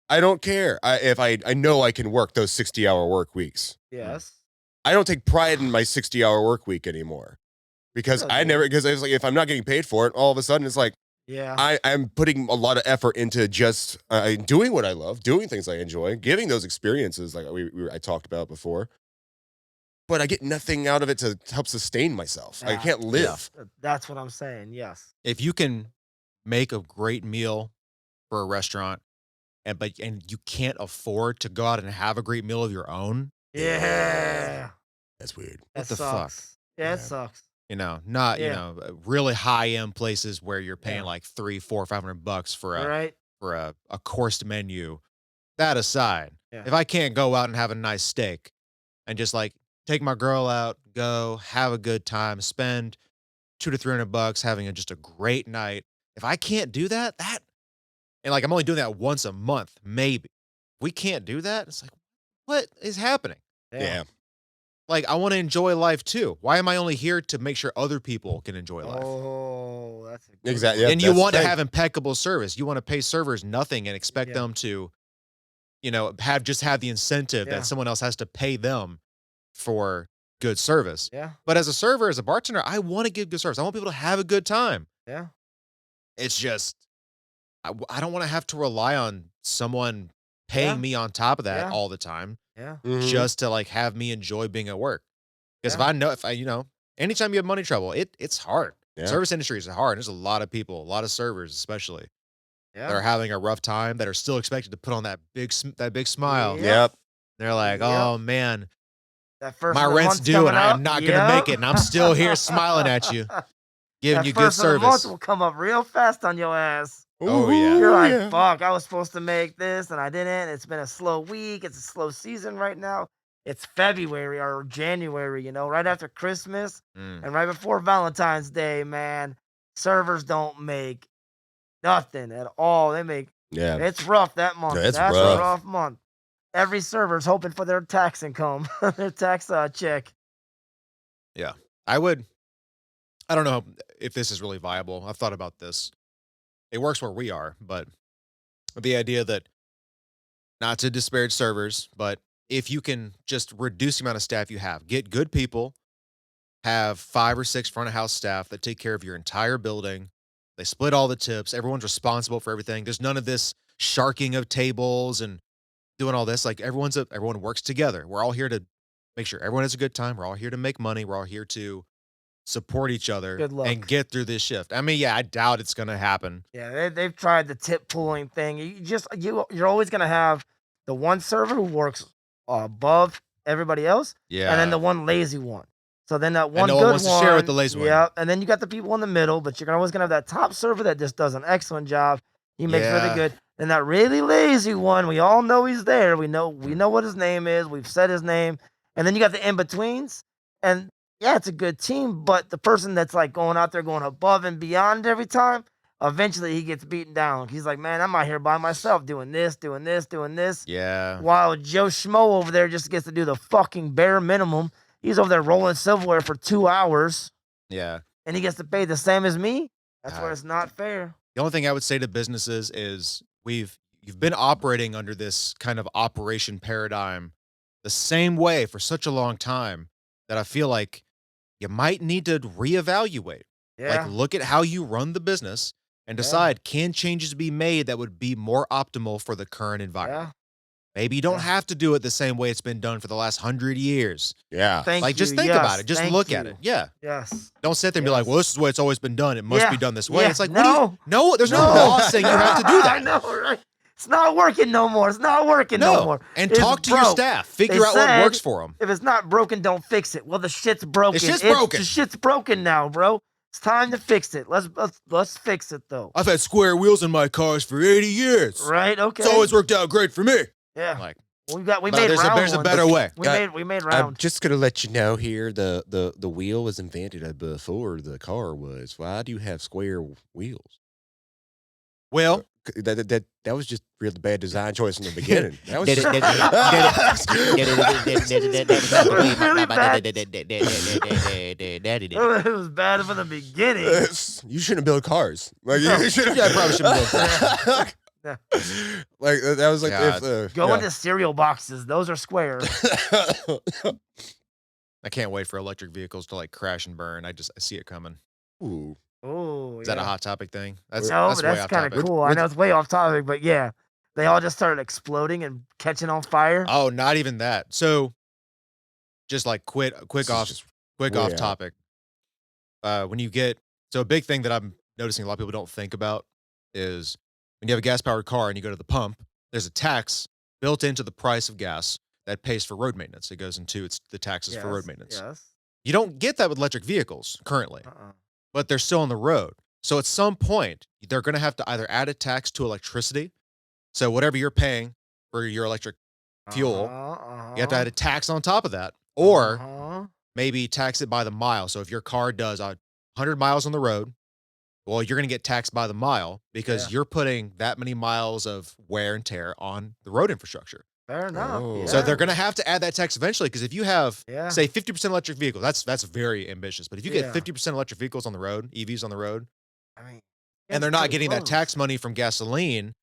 I don't care if I know I can work those 60-hour work weeks. Yes. I don't take pride in my 60-hour work week anymore because Okay. because I was like, if I'm not getting paid for it, all of a sudden it's like Yeah. I'm putting a lot of effort into just doing what I love, doing things I enjoy, giving those experiences like I talked about before. But I get nothing out of it to help sustain myself. I Yeah. can't live. That's what I'm saying. Yes. If you can make a great meal for a restaurant and you can't afford to go out and have a great meal of your own, Yeah. That's weird. What That the fuck? sucks. Yeah, it Yeah. sucks. not Yeah. really high end places where you're paying Yeah. like $300, $400, $500 for Right? a coursed menu. That aside, Yeah. if I can't go out and have a nice steak and just like take my girl out, go have a good time, spend $200 to $300 having just a great night. If I can't do that, and like I'm only doing that once a month, maybe. We can't do that. It's like, what is happening? Yeah. Like, I want to enjoy life too. Why am I only here to make sure other people can enjoy life? Oh, that's a good Exactly. one. Yeah, And you that's the want to thing. have impeccable service. You want to pay servers nothing and expect Yeah. them to, have the incentive Yeah. that someone else has to pay them for good service. Yeah. But as a server, as a bartender, I want to give good service. I want people to have a good time. Yeah. It's just, I don't want to have to rely on someone paying Yeah. me on top of that Yeah. all the time Yeah. Mhm. just to like have me enjoy being at work. Because Yeah. if I, anytime you have money trouble, it's hard. Yeah. Service industry is hard. There's a lot of people, a lot of servers, especially that are Yeah. having a rough time, that are still expected to put on that big smile. Yeah. Yep. They're like, Yep. oh man, That first My of the rent's month's due coming and I am up. not going to make Yep. it. And I'm still here smiling at you, giving That you good first of the month service. will come up real fast on your ass. Oh, yeah. You're Ooh, like, yeah. fuck, I was supposed to make this and I didn't. It's been a slow week. It's a slow season right now. It's February or January, right after Christmas Mm. and right before Valentine's Day, man. Servers don't make nothing at all. Yeah. It's rough that month. it's That's a rough. rough month. Every server's hoping for their tax income, their tax check. Yeah. I don't know if this is really viable. I've thought about this. It works where we are, but the idea that, not to disparage servers, but if you can just reduce the amount of staff you have, get good people, have 5 or 6 front of house staff that take care of your entire building. They split all the tips. Everyone's responsible for everything. There's none of this sharking of tables and doing all this. Like everyone works together. We're all here to make sure everyone has a good time. We're all here to make money. We're all here to support each other Good luck. and get through this shift. I mean, yeah, I doubt it's going to happen. Yeah, they've tried the tip pooling thing. You're always gonna have the one server who works above everybody else, Yeah. and then the one lazy one. So then that one no good one wants to share with the lazy one. Yeah, and then you got the people in the middle, but you're always gonna have that top server that just does an excellent job. He makes really Yeah. good. Then that really lazy one, we all know he's there. We know what his name is. We've said his name. And then you got the in betweens, and yeah, it's a good team, but the person that's like going out there going above and beyond every time, eventually he gets beaten down. He's like, man, I'm out here by myself doing this, doing this, doing this. Yeah. While Joe Schmo over there just gets to do the fucking bare minimum. He's over there rolling silverware for 2 hours Yeah. and he gets to pay the same as me. That's where God. it's not fair. The only thing I would say to businesses is you've been operating under this kind of operation paradigm the same way for such a long time that I feel like you might need to reevaluate. Yeah. Like look at how you run the business and decide, can changes be made that would be more optimal for the current environment? Yeah. Maybe you don't Yeah. have to do it the same way it's been done for the last 100 years. Yeah. Thank Like just you. think Yes, about it. Just thank look at it. you. Yeah. Yes. Don't sit there and be like, Yes. well, this is the way it's always been done. It must be Yeah. done this way. Yeah. It's like, No. no, there's no law saying you have to do that. I know, right? It's not working no more. It's not working no more. And It's talk to your broke. staff. Figure They out what said works for them. If it's not broken, don't fix it. Well, the shit's broken. shit's broken. The shit's broken now, bro. It's time to fix it. Let's fix it though. I've had square wheels in my cars for 80 years. Right? Okay. It's always worked out great for me. Yeah. Like, We but made there's round a ones. better way. We made I'm round. just gonna let you know here. The wheel was invented before the car was. Why do you have square wheels? Well, That was just really bad design choice in the beginning. That was It was bad from the beginning. You shouldn't build cars. Like you should. Yeah, I probably shouldn't build cars. Yeah. Like that was like God. Go into cereal boxes. Those are square. I can't wait for electric vehicles to like crash and burn. I see it coming. Ooh. Oh, Is that a hot topic thing? That's No, that's but way that's off kind of topic. cool. I know it's way off topic, but yeah, they all just started exploding and catching on fire. Oh, not even that. So, just like quick This is off just quick way off out. topic. When you get a big thing that I'm noticing a lot of people don't think about is when you have a gas powered car and you go to the pump, there's a tax built into the price of gas that pays for road maintenance. It goes into the taxes for road maintenance. Yes. You don't get that with electric vehicles currently, Uh-uh. but they're still on the road. So at some point, they're going to have to either add a tax to electricity. So whatever you're paying for your electric fuel, you have to add a tax on top of that, or maybe tax it by the mile. So if your car does 100 miles on the road, well, you're going to get taxed by the mile because you're putting that many miles of wear and tear on the road infrastructure. Fair enough. Oh. Yeah. So they're going to have to add that tax eventually because if you have, Yeah. say, 50% electric vehicles, that's very ambitious. But if you get Yeah. 50% electric vehicles on the road, EVs on the road, I mean, and they're it's not pretty getting that close. tax money from gasoline,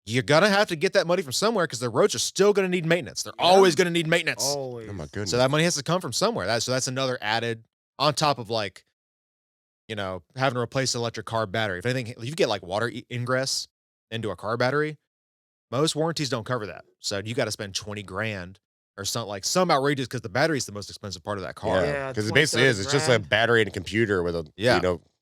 you're going to have to get that money from somewhere because the roads are still going to need maintenance. They're always going to need maintenance. Always. Oh my goodness. So that money has to come from somewhere. So that's another added on top of like, having to replace an electric car battery. If anything, if you get like water ingress into a car battery, most warranties don't cover that. So you got to spend 20 grand or something, like some outrageous, because the battery is the most expensive part of that car. Yeah. because it 20, basically is. 30 It's just a grand. battery and a computer with a Yeah.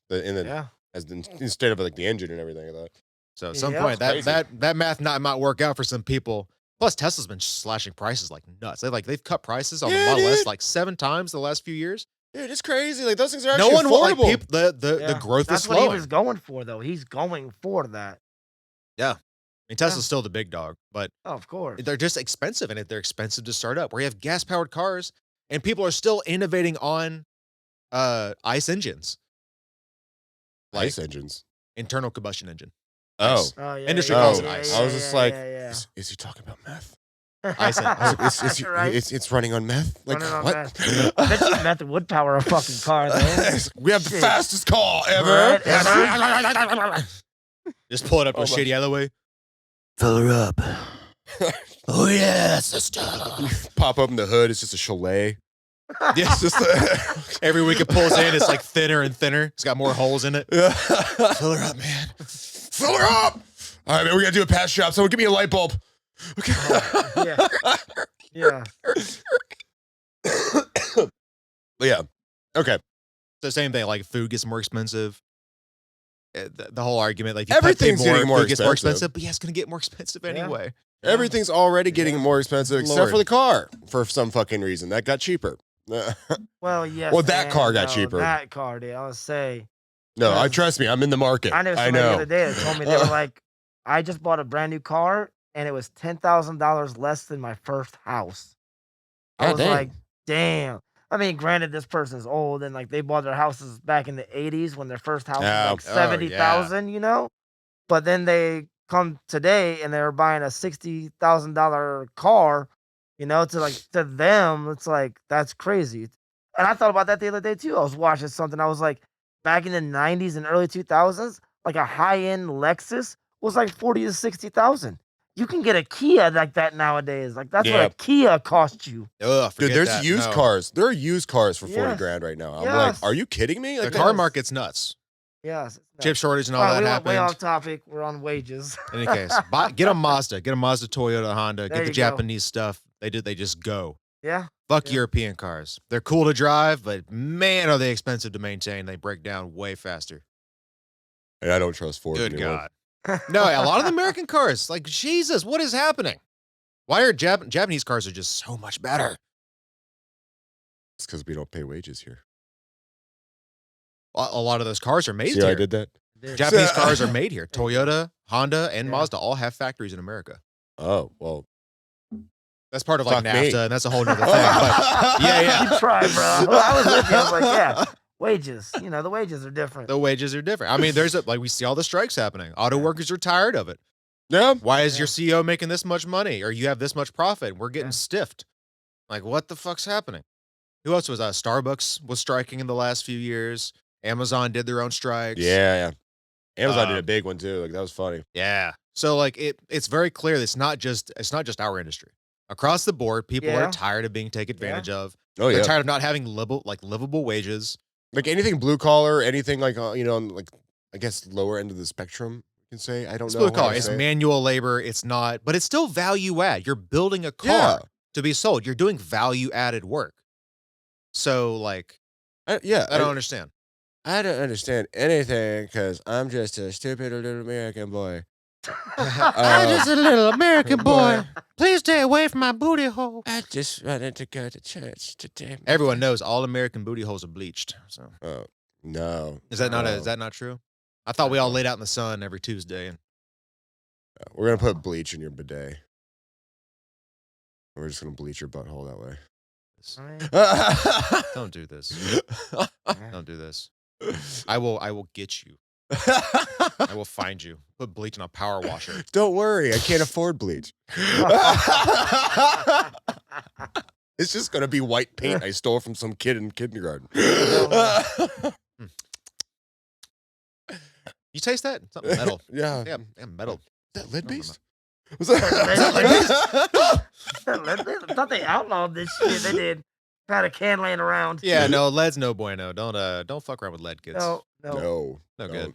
Yeah. instead of like the engine and everything like that. So at some Yeah. point, Crazy. that math not might work out for some people. Plus, Tesla's been slashing prices like nuts. They've cut prices on the Yeah, Model S dude. like 7 times the last few years. Dude, it's crazy. Like those things are No actually one like affordable. people. The growth is That's what slowing. he was going for, though. He's going for that. Yeah, I mean Tesla's still the big dog, but Oh, of course. they're just expensive, and they're expensive to start up. Where you have gas powered cars, and people are still innovating on ICE engines, like Ice engines. internal combustion engine. Oh. ICE. Oh, yeah. Industry yeah, calls yeah, it yeah, ice. yeah, I was just yeah, like, yeah, is he talking about meth? Ice en- I was like, is Right. it's running on meth? Like Running on what? meth. I bet you meth would power a fucking car, though. We have the Shit. fastest car ever. Right, Just pull it up to Oh a my- shady alleyway. Fill her up. Oh yeah, sister. Pop open the hood. It's just a chalet. Yeah, It's just every week it pulls in, it's like thinner and thinner. It's got more holes in it. Fill her up, man. Fill her up. All right, man. We gotta do a patch job. Someone give me a light bulb. Okay. Yeah. Yeah. But yeah. Okay. It's the same thing. Like food gets more expensive. The whole argument, like if you Everything's pay more, getting more food gets more expensive. expensive. But yeah, it's gonna get more expensive anyway. Everything's already getting more expensive except Lord. for the car for some fucking reason. That got cheaper. Well, yes. Well, that and car got no, cheaper. That car did. I was say. No, I Yes. trust me. I'm in the market. I knew I somebody the know. other day that told me they were like, I just bought a brand new car and it was $10,000 less than my first house. I God was dang. like, damn. I mean, granted, this person's old and like they bought their houses back in the 80s when their first house Yeah. was like Oh, yeah. 70,000, you know? But then they come today and they're buying a $60,000 car, you know, to them, it's like, that's crazy. And I thought about that the other day too. I was watching something. I was like, back in the 90s and early 2000s, like a high-end Lexus was like 40 to 60,000. You can get a Kia like that nowadays. Like that's Yeah. what a Kia costs you. Ugh, Dude, forget there's that. used No. cars. There are used cars for 40 Yes. grand right now. I'm like, Yes. are you kidding me? The Like, car Yes. market's nuts. Yes. Chip shortage and all All right, that we went way off happened. topic. We're on wages. In any case, get a Mazda, Toyota, Honda, There get the you go. Japanese stuff. They just go. Yeah. Fuck Yeah. European cars. They're cool to drive, but man, are they expensive to maintain. They break down way faster. and I don't trust Ford Good anymore. God. No, a lot of the American cars, like Jesus, what is happening? Why are Japanese cars are just so much better? It's because we don't pay wages here. A lot of those cars are made See how I here. did that? Japanese So- cars are made here. Toyota, Honda, and Yeah. Mazda all have factories in America. Oh, well. That's part of like Fuck NAFTA, me. and that's a whole nother thing. But yeah. You try, bro. I was with you. I was like, yeah, wages. You know, the wages are different. The wages are different. I mean, we see all the strikes happening. Auto workers are tired of it. Yeah. Why is Yeah. your CEO making this much money, or you have this much profit? We're getting Yeah. stiffed. Like, what the fuck's happening? Who else was Starbucks was striking in the last few years. Amazon did their own strikes. Yeah. Amazon did a Um, big one too. Like that was funny. Yeah. So like it's very clear that it's not just our industry. Across the board, people Yeah. are tired of being taken advantage of. Oh They're yeah. tired of not having livable wages. Like anything blue collar, anything like on, like I guess lower end of the spectrum. You can say I don't It's know. blue how collar. to It's say it. manual labor. It's not, but it's still value add. You're building a car Yeah. to be sold. You're doing value added work. So like, Yeah. I don't understand. I don't understand anything because I'm just a stupid little American boy. I'm just a little American boy. Please stay away from my booty hole. I just wanted to go to church today. Everyone knows all American booty holes are bleached. So Oh no. is that No. not true? I thought we all laid out in the sun every Tuesday. And We're gonna put bleach in your bidet. We're just gonna bleach your butthole that way. I mean, don't do this. Don't do this. I will get you. I will find you. Put bleach in a power washer. Don't worry, I can't afford bleach. It's just gonna be white paint I stole from some kid in kindergarten. You taste that? Something metal. Yeah. Yeah, metal. Is that lead No, no, based? Was that? I thought they outlawed this shit. They did. Had a can laying around. Yeah, no, lead's no bueno. Don't fuck around with lead, kids. No. No, good.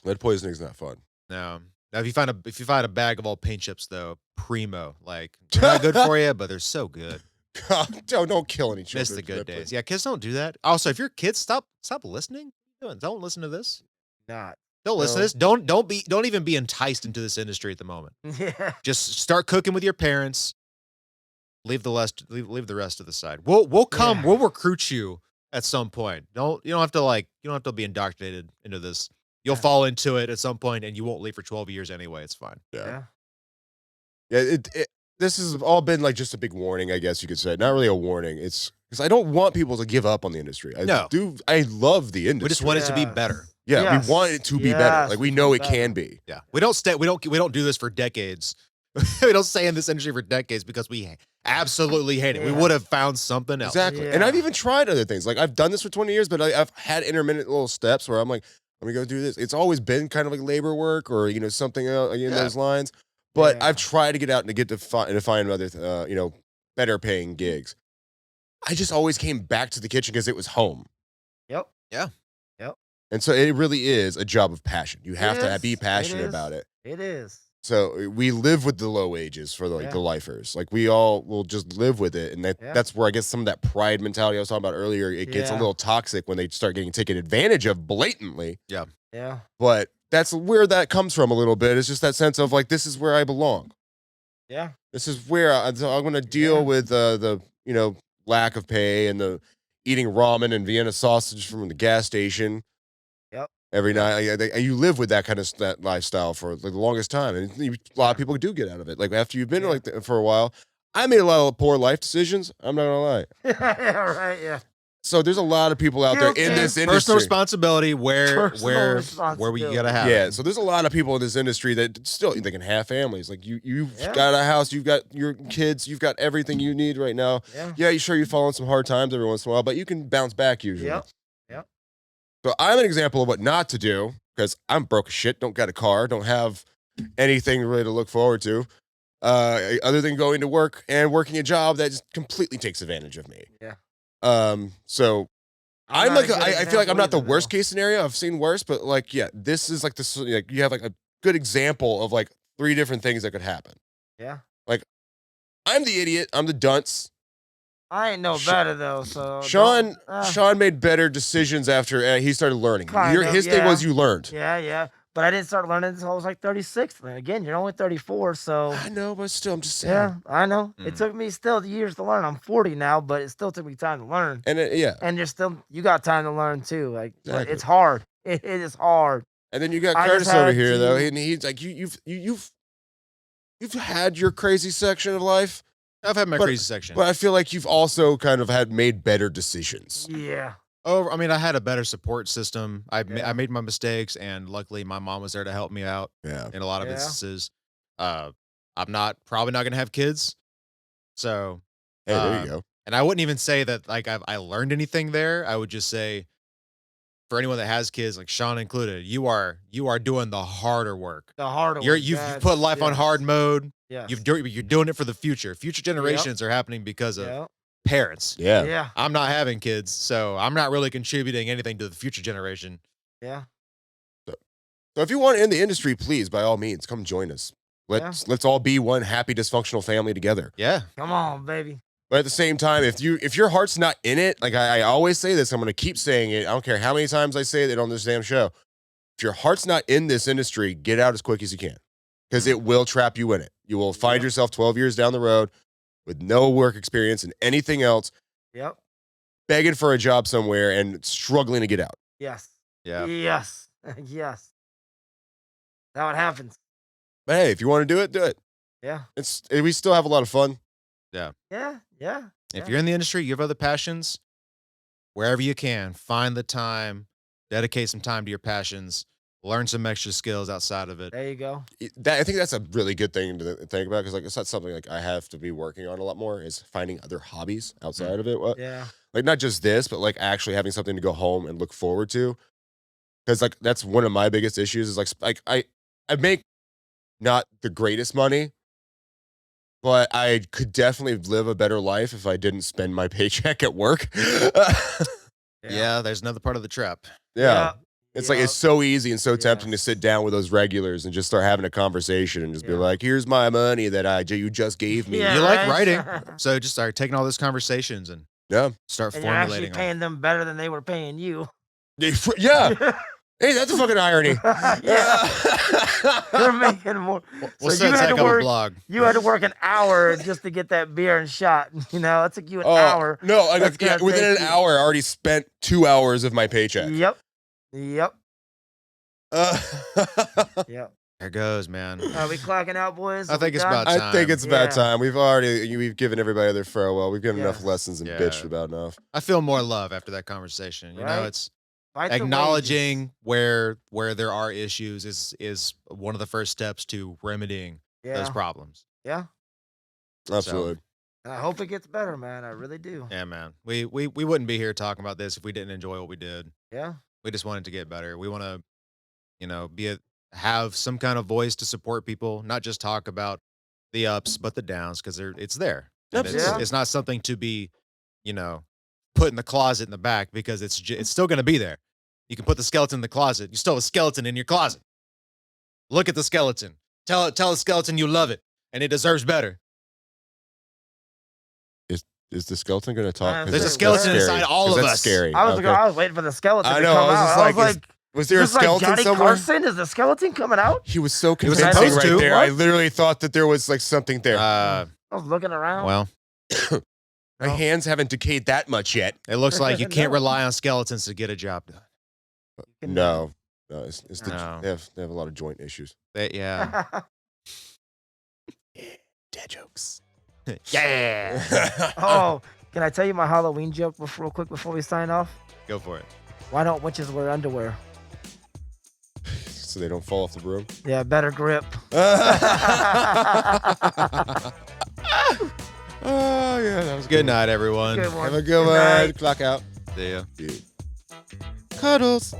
Lead poisoning's not fun. No. Now, if you find a bag of all paint chips though, primo, like they're not good for you, but they're so good. God, don't kill any children. Miss the for good that, days. please. Yeah, kids don't do that. Also, if your kids stop listening, don't listen to this. Not. Don't listen to So- this. Don't even be enticed into this industry at the moment. Yeah. Just start cooking with your parents. Leave the rest to the side. We'll come. Yeah. We'll recruit you at some point. You don't have to be indoctrinated into this. You'll Yeah. fall into it at some point, and you won't leave for 12 years anyway. It's fine. Yeah. Yeah, this has all been like just a big warning, I guess you could say. Not really a warning. It's because I don't want people to give up on the industry. No. I love the industry. We just want it to be Yes. better. Yeah, Yes. we want it to be better. Yes, Like we it's know it better. can be. Yeah. We don't do this for decades. We don't stay in this industry for decades because we absolutely hate it. We Yeah. would have found something else. Exactly. And I've Yeah. even tried other things. Like I've done this for 20 years, but I've had intermittent little steps where I'm like, let me go do this. It's always been kind of like labor work or something else in those lines. But Yeah. I've tried to get out and to find other better paying gigs. I just always came back to the kitchen because it was home. Yep. And so it really is a job of passion. You have to is. be It passionate is. about it. It is. So we live with the low wages for Yeah. the lifers. Like we all will just live with it, and Yeah. that's where I guess some of that pride mentality I was talking about earlier, it gets a Yeah. little toxic when they start getting taken advantage of blatantly. Yeah. But that's where that comes from a little bit. It's just that sense of like this is where I belong. Yeah. This is where I'm going to deal Yeah. with the lack of pay and the eating ramen and Vienna sausage from the gas station. Yep. Every night, you live with that kind of that lifestyle for like the longest time, and a lot of people do get out of it. Like after you've been Yeah. like for a while, I made a lot of poor life decisions. I'm not gonna lie. Yeah. Right. Yeah. So there's a lot of people out there in Guilty. this Personal industry. responsibility where Personal we responsibility. gotta have Yeah, it. so there's a lot of people in this industry that still they can have families. Like you've Yeah. got a house, you've got your kids, you've got everything you need right now. Yeah. Yeah, you fall in some hard times every once in a while, but you can bounce back usually. Yep. So I'm an example of what not to do because I'm broke as shit, don't got a car, don't have anything really to look forward to, other than going to work and working a job that just completely takes advantage of me. Yeah. So I'm not like a good I feel like I'm example not the either, worst though. case scenario. I've seen worse, but like yeah, this is like this. Like you have like a good example of like 3 different things that could happen. Yeah. I'm the idiot. I'm the dunce. I ain't no better though. So Sean don't- Sean made better decisions after he started learning. Kind of, His thing yeah. was you learned. Yeah. Yeah. But I didn't start learning until I was like 36. And again, you're only 34, so I know, but still, I'm just saying. yeah, I know. Mm. It took me still years to learn. I'm 40 now, but it still took me time to learn. And And you got time to learn too. Like, but Exactly. it's hard. It is hard. And then you got I Curtis just over had here though, to- and he's like, you've had your crazy section of life, I've had my But- crazy section. but I feel like you've also kind of made better decisions. Yeah. I mean, I had a better support system. I Yeah. made my mistakes, and luckily, my mom was there to help me out Yeah, in a lot of Yeah. instances. I'm probably not gonna have kids, so hey, there you go. and I wouldn't even say that like I learned anything there. I would just say, for anyone that has kids, like Sean included, you are doing the harder work. The harder You've put life on hard mode. Yeah. You're doing it for the future. Future generations are happening because of Yeah. parents. Yeah. Yeah. I'm not having kids, so I'm not really contributing anything to the future generation. Yeah. So if you want in the industry, please, by all means, come join us. Let's all be one happy dysfunctional family together. Yeah. Come on, baby. But at the same time, if your heart's not in it, like I always say this, I'm gonna keep saying it. I don't care how many times I say it on this damn show. If your heart's not in this industry, get out as quick as you can. Because it will trap you in it. You will find Yep. yourself 12 years down the road with no work experience and anything else, Yep. begging for a job somewhere and struggling to get out. Yes. Yeah. Yes. Yes. That's how it happens. But hey, if you want to do it, do it. Yeah. We still have a lot of fun. Yeah. Yeah. If Yeah. you're in the industry, you have other passions, wherever you can, find the time, dedicate some time to your passions, learn some extra skills outside of it. There you go. I think that's a really good thing to think about because like it's not something like I have to be working on a lot more is finding other hobbies outside of it. Yeah. Like not just this, but like actually having something to go home and look forward to. Because like that's one of my biggest issues is like I make not the greatest money, but I could definitely live a better life if I didn't spend my paycheck at work. Yeah. There's another part of the trap. Yeah. It's like it's so easy and so tempting to Yes. sit down with those regulars and just start having a conversation and just be Yeah. like, "Here's my money that you just gave me." Yeah, You like right? writing, so just start taking all those conversations and Yeah. start And you're actually formulating them. paying them better than they were paying you. Yeah. Hey, that's a fucking irony. Yeah. They're making more. We'll So you set had that to up a work. blog. You had to work an hour just to get that beer and shot. You know, it took you an Oh, hour. no, That's yeah, gonna within an take you- hour, I already spent 2 hours of my paycheck. Yep. Yep. Uh, Yep. There goes, man. Are we clocking out, boys? I Are we think it's done? about I time. think it's about Yeah. time. We've given everybody their farewell. We've given enough Yes. lessons and Yeah. bitched about enough. I feel more love after that conversation. You know, Right? it's Fight the wages. acknowledging where there are issues is one of the first steps to remedying those Yeah. problems. Yeah. Absolutely. And I hope it gets better, man. I really do. Yeah, man. We wouldn't be here talking about this if we didn't enjoy what we did. Yeah. We just wanted to get better. We want to, you know, have some kind of voice to support people, not just talk about the ups but the downs, because it's there. And Absolutely. it's not something to be, you know, put in the closet in the back, because it's still going to be there. You can put the skeleton in the closet. You still have a skeleton in your closet. Look at the skeleton. Tell the skeleton you love it and it deserves better. Is the skeleton going to talk? 'Cause There's a that's skeleton scary. inside all 'Cause of that's us. Scary. I was Okay. I was waiting for the skeleton I to know, come I was out. just I was like, like, Was there a is this like skeleton Johnny somewhere? Carson? Is the skeleton coming out? He was so He was convincing supposed right to. there. I What? literally thought that there was like something there. I was looking around. Well, My hands haven't decayed that much yet. it looks like you can't No. rely on skeletons to get a job done. No, it's the, No. they have a lot of joint issues. Yeah. Dad jokes. Yeah. Oh, can I tell you my Halloween joke real quick before we sign off? Go for it. Why don't witches wear underwear? So they don't fall off the broom. Yeah, better grip. Oh yeah, that was Good night, everyone. Good one. Have a good night. one. Clock out. See ya. Dude. Cuddles.